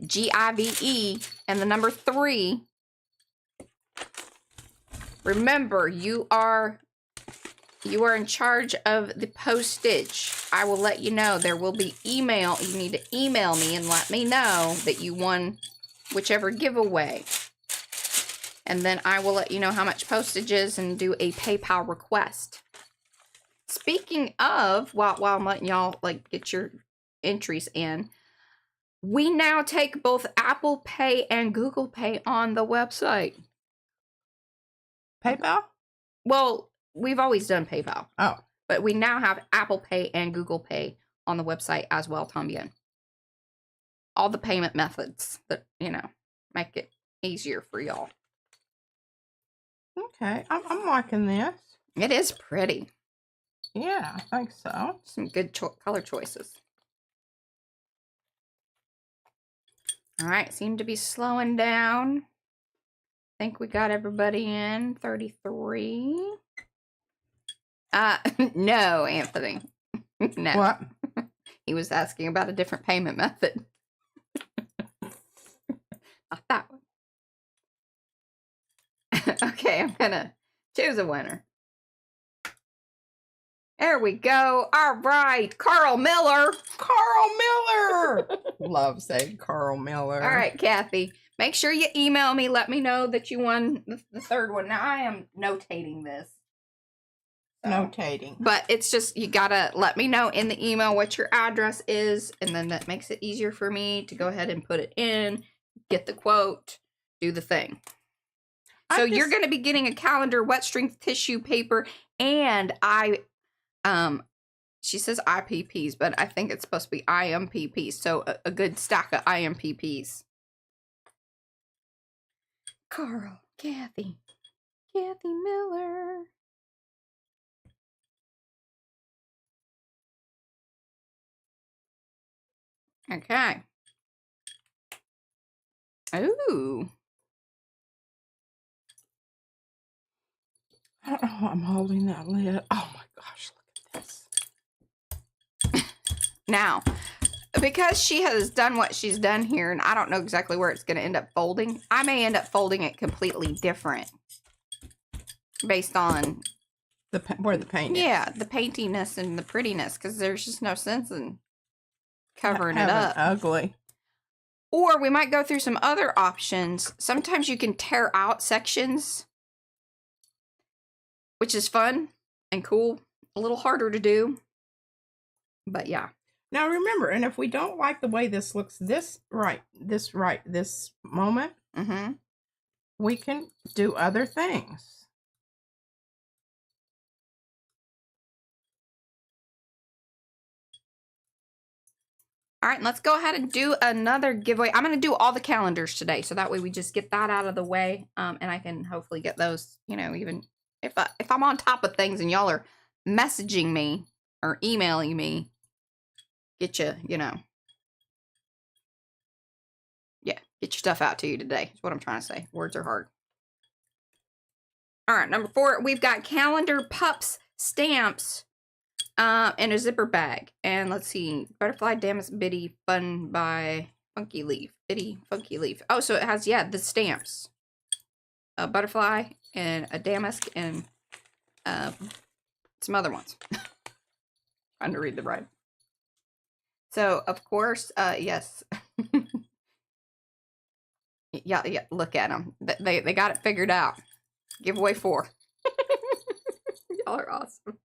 GIVE and the number 3. Remember, you are in charge of the postage. I will let you know. There will be email. You need to email me and let me know that you won whichever giveaway. And then I will let you know how much postage is and do a PayPal request. Speaking of, while I'm letting y'all like get your entries in, we now take both Apple Pay and Google Pay on the website. PayPal? Well, we've always done PayPal. Oh. But we now have Apple Pay and Google Pay on the website as well, Tambien. All the payment methods that, you know, make it easier for y'all. Okay, I'm liking this. It is pretty. Yeah, I think so. Some good color choices. All right, seem to be slowing down. I think we got everybody in. 33. No, Anthony. No. What? He was asking about a different payment method. Not that one. Okay, I'm gonna choose a winner. There we go. All right, Carl Miller. Carl Miller. Love saying Carl Miller. All right, Kathy. Make sure you email me. Let me know that you won the third one. Now, I am notating this. So, notating. But it's just, you gotta let me know in the email what your address is, and then that makes it easier for me to go ahead and put it in, get the quote, do the thing. So you're going to be getting a calendar, wet strength tissue paper, and she says IPPs, but I think it's supposed to be IMPPs. So a good stack of IMPPs. Carl, Kathy Miller. Okay. Ooh. I don't know how I'm holding that lid. Oh my gosh, look at this. Now, because she has done what she's done here, and I don't know exactly where it's going to end up folding, I may end up folding it completely different based on where the paint is. Yeah, the paintiness and the prettiness, because there's just no sense in covering it up. Ugly. Or we might go through some other options. Sometimes you can tear out sections, which is fun and cool. A little harder to do, but yeah. Now remember, and if we don't like the way this looks this moment, we can do other things. All right, let's go ahead and do another giveaway. I'm going to do all the calendars today, so that way we just get that out of the way, and I can hopefully get those, you know, even if I'm on top of things and y'all are messaging me or emailing me, get you know, yeah, get your stuff out to you today is what I'm trying to say. Words are hard. All right, number 4, we've got calendar pups stamps in a zipper bag. And let's see, Butterfly, Damask, Biddy, Fun by Funky Leaf. Biddy, Funky Leaf. Oh, so it has, yeah, the stamps. A Butterfly and a Damask and some other ones. Trying to read the right. So, of course, yes. Yeah, look at them. They got it figured out. Giveaway 4. Y'all are awesome.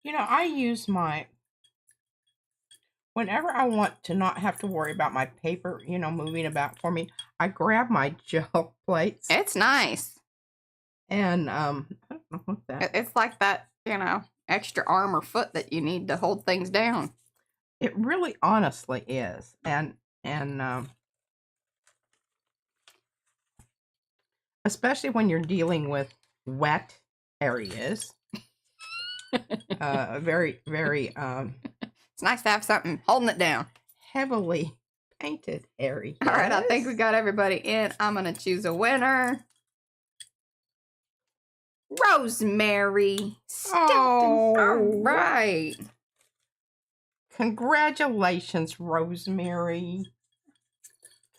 You know, I use whenever I want to not have to worry about my paper, you know, moving about for me, I grab my gel plates. It's nice. And I don't know what that. It's like that, you know, extra arm or foot that you need to hold things down. It really honestly is. And especially when you're dealing with wet areas. Very, very it's nice to have something holding it down. Heavily painted area. All right, I think we got everybody in. I'm gonna choose a winner. Rosemary. Oh, all right. Congratulations, Rosemary.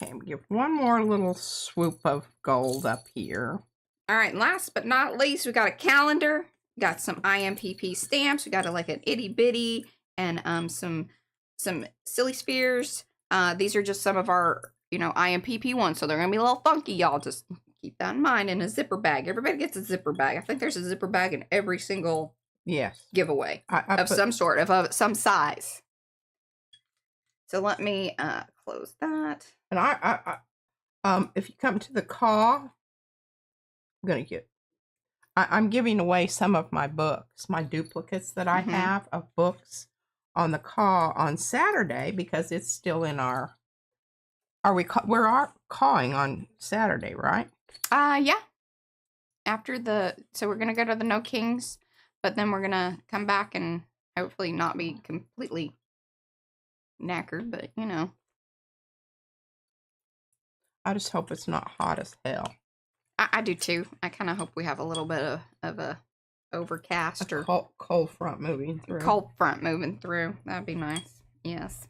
Okay, we give one more little swoop of gold up here. All right, last but not least, we got a calendar. Got some IMPP stamps. We got like an itty bitty and some silly spheres. These are just some of our, you know, IMPP ones, so they're gonna be a little funky, y'all. Just keep that in mind. In a zipper bag, everybody gets a zipper bag. I think there's a zipper bag in every single giveaway of some sort of some size. So let me close that. And if you come to the CAW, I'm giving away some of my books, my duplicates that I have of books on the CAW on Saturday, because it's still in our. We're cawing on Saturday, right? Yeah. So we're gonna go to the No Kings, but then we're gonna come back and hopefully not be completely knackered, but you know. I just hope it's not hot as hell. I do too. I kind of hope we have a little bit of a overcast or cold front moving through. Cold front moving through. That'd be nice. Yes.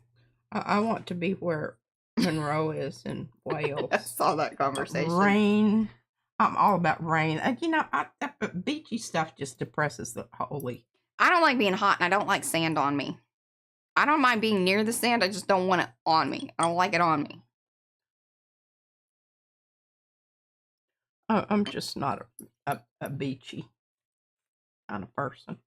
I want to be where Monroe is in Wales. I saw that conversation. Rain. I'm all about rain. You know, beachy stuff just depresses the holy. I don't like being hot, and I don't like sand on me. I don't mind being near the sand. I just don't want it on me. I don't like it on me. I'm just not a beachy kind of person.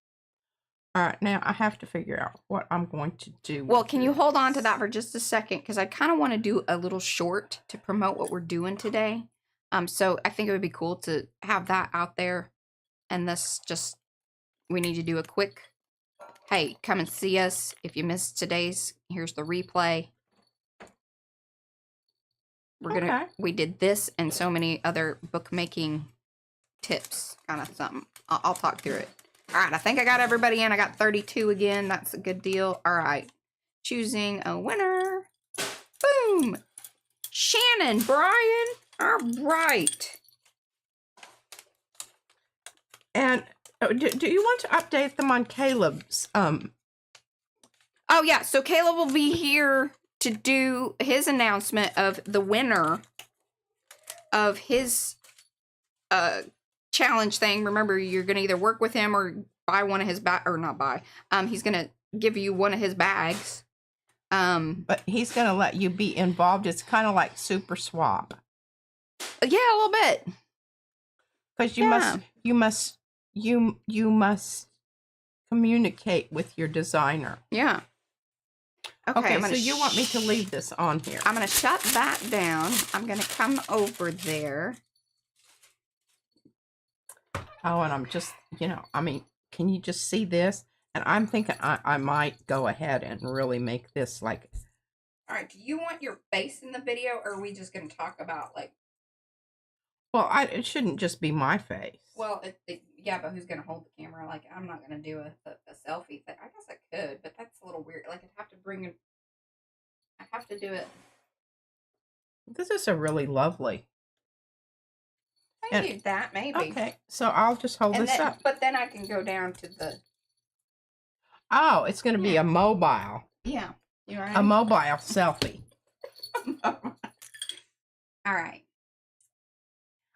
All right, now I have to figure out what I'm going to do. Well, can you hold on to that for just a second? Because I kind of want to do a little short to promote what we're doing today. So I think it would be cool to have that out there. And this just, we need to do a quick, hey, come and see us. If you missed today's, here's the replay. We did this and so many other bookmaking tips, kind of something. I'll talk through it. All right, I think I got everybody in. I got 32 again. That's a good deal. All right, choosing a winner. Boom. Shannon, Brian. All right. And do you want to update them on Caleb's? Oh, yeah. So Caleb will be here to do his announcement of the winner of his challenge thing. Remember, you're going to either work with him or buy one of his or not buy. He's going to give you one of his bags. But he's going to let you be involved. It's kind of like Super Swap. Yeah, a little bit. Because you must communicate with your designer. Yeah. Okay, so you want me to leave this on here. I'm going to shut that down. I'm going to come over there. Oh, and I'm just, I mean, can you just see this? And I'm thinking I might go ahead and really make this like... All right, do you want your face in the video, or are we just going to talk about, like... Well, it shouldn't just be my face. Well, yeah, but who's going to hold the camera? Like, I'm not going to do a selfie thing. I guess I could, but that's a little weird. Like, I'd have to do it. This is a really lovely... I can do that, maybe. Okay, so I'll just hold this up. But then I can go down to the... Oh, it's going to be a mobile. Yeah. You right? A mobile selfie. All right.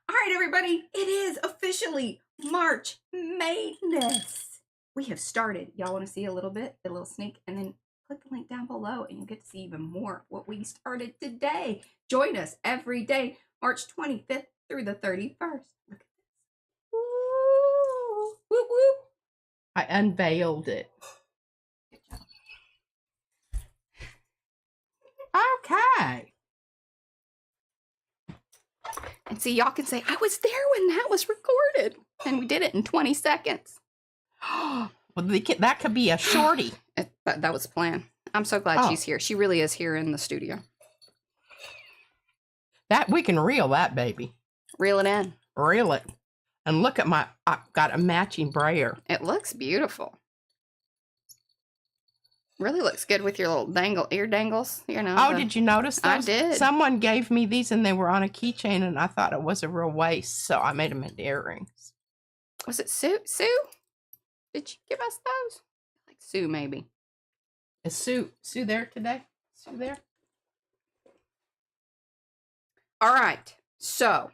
All right, everybody. It is officially March Madness. We have started. Y'all want to see a little bit? A little sneak? And then click the link down below and you'll get to see even more what we started today. Join us every day, March 25th through the 31st. Look at this. Woo! Whoop, whoop. I unveiled it. Good job. Okay. And see, y'all can say, I was there when that was recorded. And we did it in 20 seconds. Well, that could be a shorty. That was the plan. I'm so glad she's here. She really is here in the studio. We can reel that, baby. Reel it in. Reel it. And look at I've got a matching brayer. It looks beautiful. Really looks good with your little ear dangles, Oh, did you notice those? I did. Someone gave me these and they were on a keychain and I thought it was a real waste, so I made them into earrings. Was it Sue? Sue? Did you give us those? Like Sue, maybe. Is Sue there today? Sue there? All right. So,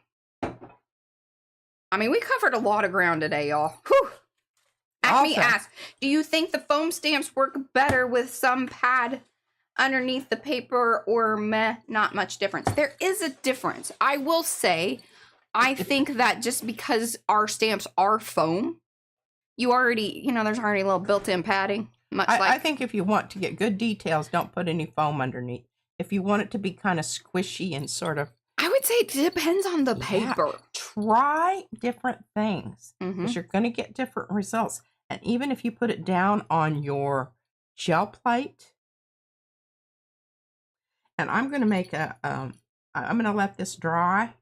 I mean, we covered a lot of ground today, y'all. Whew. Acme asks, do you think the foam stamps work better with some pad underneath the paper or meh, not much difference? There is a difference. I will say, I think that just because our stamps are foam, you already, there's already a little built-in padding. I think if you want to get good details, don't put any foam underneath. If you want it to be kind of squishy and sort of... I would say it depends on the paper. Try different things because you're going to get different results. And even if you put it down on your gel plate, and I'm going to make I'm going to let this dry,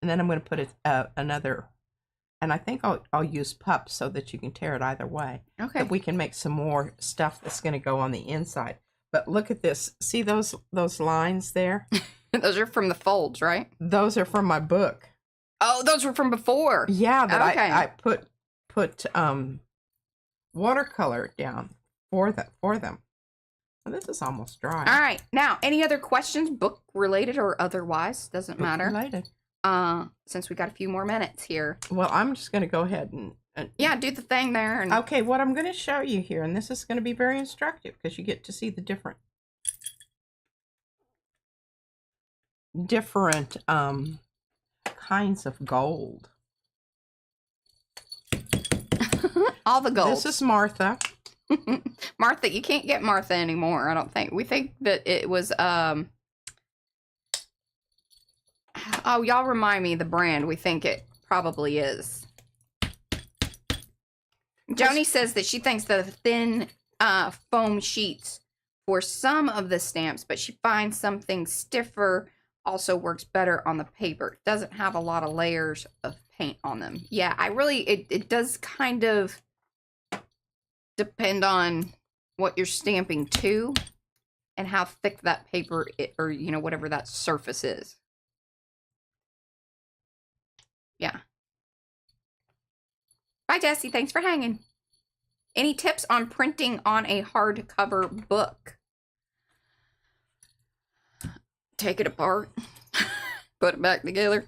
and then I'm going to put another, and I think I'll use pups so that you can tear it either way. Okay. But we can make some more stuff that's going to go on the inside. But look at this. See those lines there? Those are from the folds, right? Those are from my book. Oh, those were from before. Yeah, that I put watercolor down for them. Well, this is almost dry. All right. Now, any other questions, book related or otherwise? Doesn't matter. Related. Since we got a few more minutes here. Well, I'm just going to go ahead and yeah, do the thing there. And... Okay, what I'm going to show you here, and this is going to be very instructive because you get to see the different kinds of gold. All the gold. This is Martha. Martha, you can't get Martha anymore, I don't think. We think that it was, oh, y'all remind me the brand. We think it probably is. Joni says that she thinks the thin foam sheets for some of the stamps, but she finds something stiffer also works better on the paper. It doesn't have a lot of layers of paint on them. Yeah, it does kind of depend on what you're stamping to and how thick that paper or whatever that surface is. Yeah. Bye, Jessie. Thanks for hanging. Any tips on printing on a hardcover book? Take it apart. Put it back together.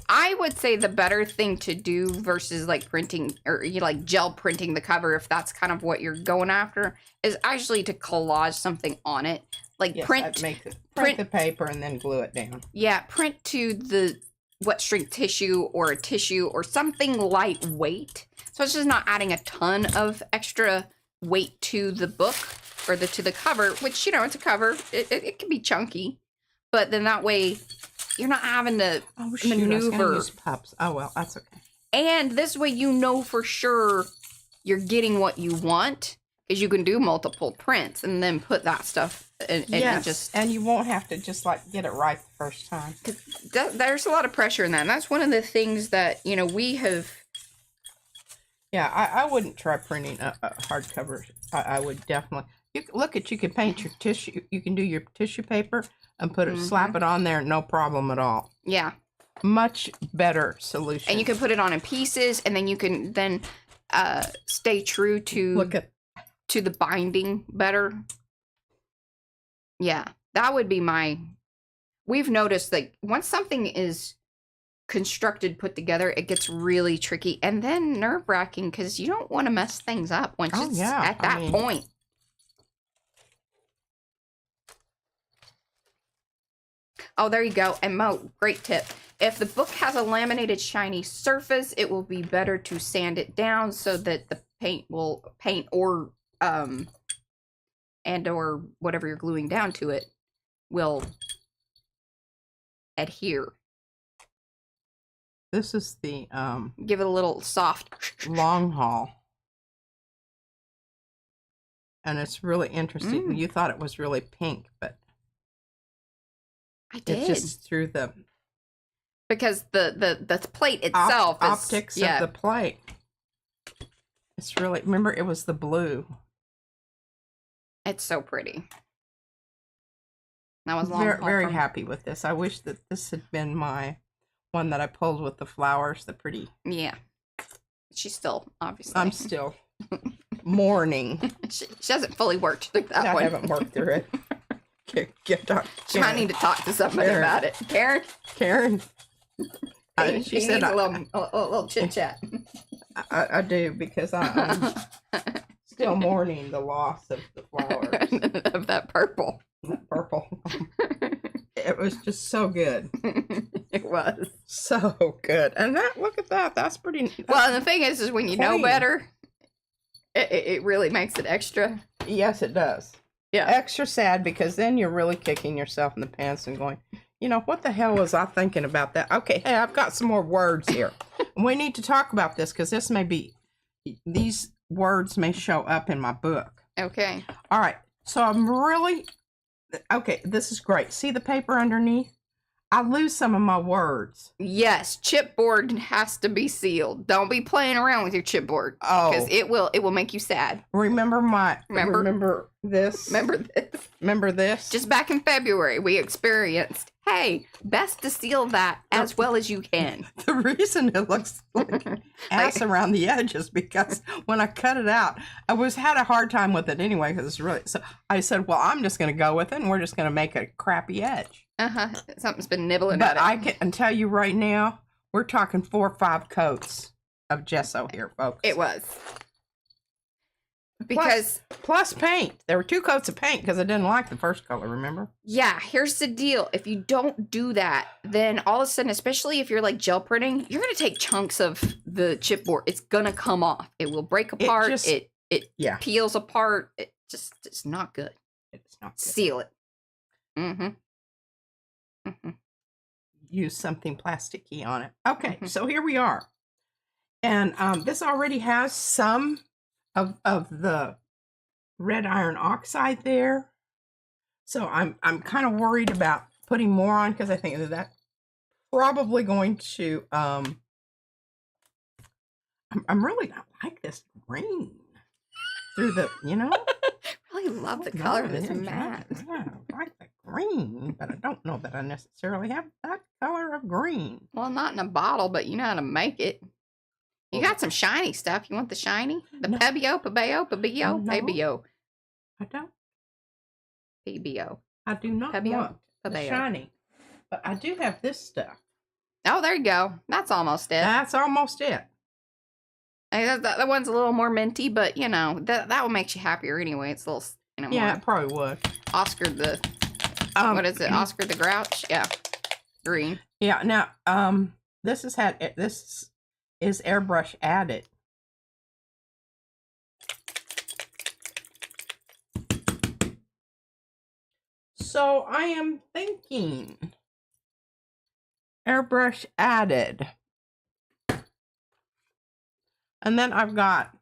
I would say the better thing to do versus like printing or like gel printing the cover, if that's kind of what you're going after, is actually to collage something on it. Like print the paper and then glue it down. Yeah, print to the wet shrink tissue or a tissue or something lightweight. So it's just not adding a ton of extra weight to the book or to the cover, which, it's a cover. It can be chunky, but then that way you're not having to maneuver. Pups. Oh, well, that's okay. And this way for sure you're getting what you want, because you can do multiple prints and then put that stuff in. And you won't have to just like get it right the first time. There's a lot of pressure in that. And that's one of the things that, we have. Yeah, I wouldn't try printing a hardcover. I would definitely. You can paint your tissue. You can do your tissue paper and put it, slap it on there, no problem at all. Yeah. Much better solution. And you can put it on in pieces, and then you can stay true to the binding better. Yeah, that would be we've noticed that once something is constructed, put together, it gets really tricky and then nerve-wracking, because you don't want to mess things up once it's at that point. Oh, there you go. And Mo, great tip. If the book has a laminated shiny surface, it will be better to sand it down so that the paint or whatever you're gluing down to it will adhere. This is the give it a little soft long haul. And it's really interesting. You thought it was really pink, but I did. It's just through because the plate itself is optics of the plate. It's really, remember, it was the blue. It's so pretty. That was very happy with this. I wish that this had been my one that I pulled with the flowers, the pretty. Yeah. She's still, obviously. I'm still mourning. She hasn't fully worked through that one. I haven't worked through it. She might need to talk to somebody about it. Karen? She said needs a little chit chat. I do, because I'm still mourning the loss of the flowers. Of that purple. It was just so good. It was. So good. And look at that. That's pretty. Well, and the thing is when you know better, it really makes it extra. Yes, it does. Yeah. Extra sad, because then you're really kicking yourself in the pants and going, what the hell was I thinking about that? Okay, hey, I've got some more words here. We need to talk about this, because these words may show up in my book. Okay. All right. So okay, this is great. See the paper underneath? I lose some of my words. Yes, chipboard has to be sealed. Don't be playing around with your chipboard. Oh. Because it will make you sad. Remember this? Remember this? Just back in February, we experienced, hey, best to seal that as well as you can. The reason it looks like ass around the edge is because when I cut it out, I had a hard time with it anyway, because it's really, so I said, well, I'm just going to go with it, and we're just going to make a crappy edge. Something's been nibbling at it. But I can tell you right now, we're talking 4 or 5 coats of gesso here, folks. It was. Because plus paint. There were 2 coats of paint because I didn't like the first color, remember? yeah, here's the deal. If you don't do that, then all of a sudden, especially if you're like gel printing, you're gonna take chunks of the chipboard. It's gonna come off. It will break apart. It yeah. peels apart. It's not good. It's not good. Seal it. Mm-hmm. Mm-hmm. Use something plasticky on it. Okay, so here we are. And this already has some of the red iron oxide there. So I'm kind of worried about putting more on because I think that that's probably going to I'm really not like this green through the, you know. Really love the color of this mat. Yeah, I like the green, but I don't know that I necessarily have that color of green. Well, not in a bottle, but you know how to make it. You got some shiny stuff. You want the shiny? The Pebeo, Pabeo? I don't. PBO. I do not want the shiny. But I do have this stuff. Oh, there you go. That's almost it. That's almost it. That one's a little more minty, but you know, that one makes you happier anyway. It's a little, you know, yeah, it probably would. Oscar the, what is it? Oscar the Grouch? Yeah. Green. Yeah, now, this is airbrush added. So I am thinking airbrush added. And then I've got,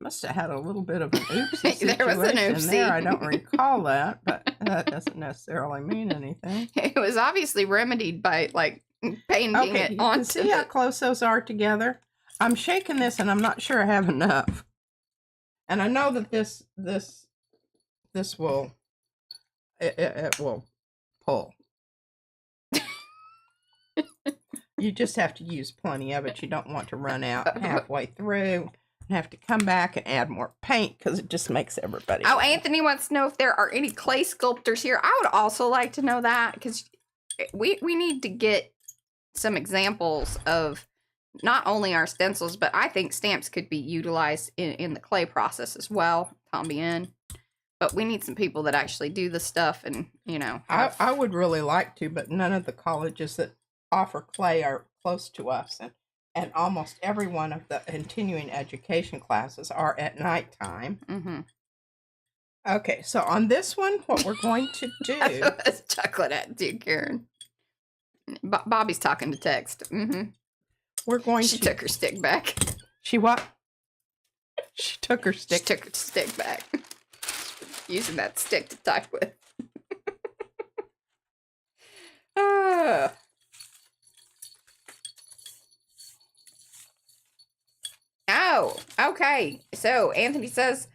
must have had a little bit of an oopsie There was an situation oopsie. there. I don't recall that, but that doesn't necessarily mean anything. It was obviously remedied by like painting it onto. See how close those are together? I'm shaking this and I'm not sure I have enough. And I know that this will, it will pull. You just have to use plenty of it. You don't want to run out halfway through and have to come back and add more paint because it just makes everybody. Oh, Anthony wants to know if there are any clay sculptors here. I would also like to know that because we need to get some examples of not only our stencils, but I think stamps could be utilized in the clay process as well. Tom Bien. But we need some people that actually do the stuff and, you know. I would really like to, but none of the colleges that offer clay are close to us. And almost every one of the continuing education classes are at nighttime. Mm-hmm. Okay, so on this one, what we're going to do... I was chuckling at you, Karen. Bobby's talking to text. Mm-hmm. We're going She took her stick back. She what? She took her stick. She took her stick back. Using that stick to type with. Oh, okay. So Anthony says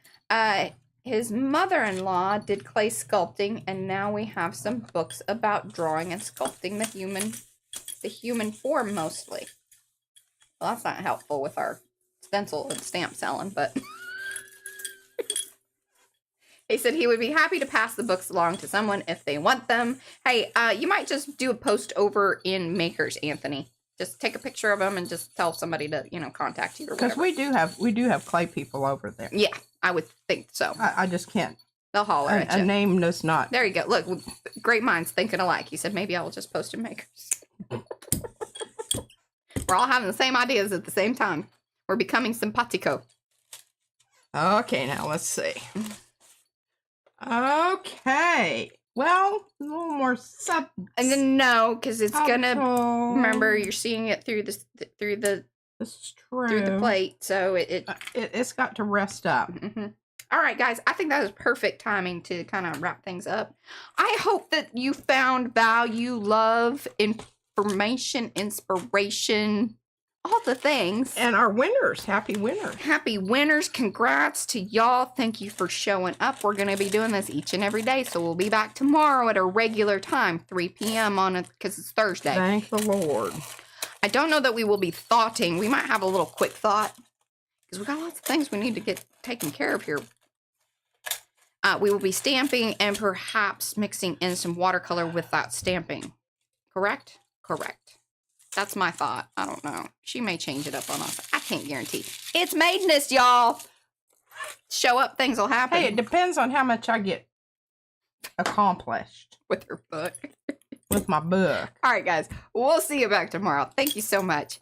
his mother-in-law did clay sculpting, and now we have some books about drawing and sculpting the human form mostly. Well, that's not helpful with our stencil and stamp selling, but he said he would be happy to pass the books along to someone if they want them. Hey, you might just do a post over in Makers, Anthony. Just take a picture of them and just tell somebody to, you know, contact you or whatever. Because we do have clay people over there. Yeah, I would think so. I just can't. They'll holler at you. A name does not. There you go. Look, great minds thinking alike. He said maybe I will just post in Makers. We're all having the same ideas at the same time. We're becoming simpatico. Okay, now let's see. Okay. Well, a little more sub. And then no, because it's gonna. Remember, you're This seeing it through the is true. through the plate, so it's got to rest up. Mm-hmm. All right, guys. I think that was perfect timing to kind of wrap things up. I hope that you found value, love, information, inspiration, all the things. And our winners, happy winners. Happy winners. Congrats to y'all. Thank you for showing up. We're going to be doing this each and every day. So we'll be back tomorrow at a regular time, 3 p.m. on it because it's Thursday. Thank the Lord. I don't know that we will be thoughting. We might have a little quick thought because we got lots of things we need to get taken care of here. We will be stamping and perhaps mixing in some watercolor with that stamping. Correct? Correct. That's my thought. I don't know. She may change it up on us. I can't guarantee. It's MADeNESS, y'all. Show up, things will happen. Hey, it depends on how much I get accomplished with her book. with my book. All right, guys. We'll see you back tomorrow. Thank you so much.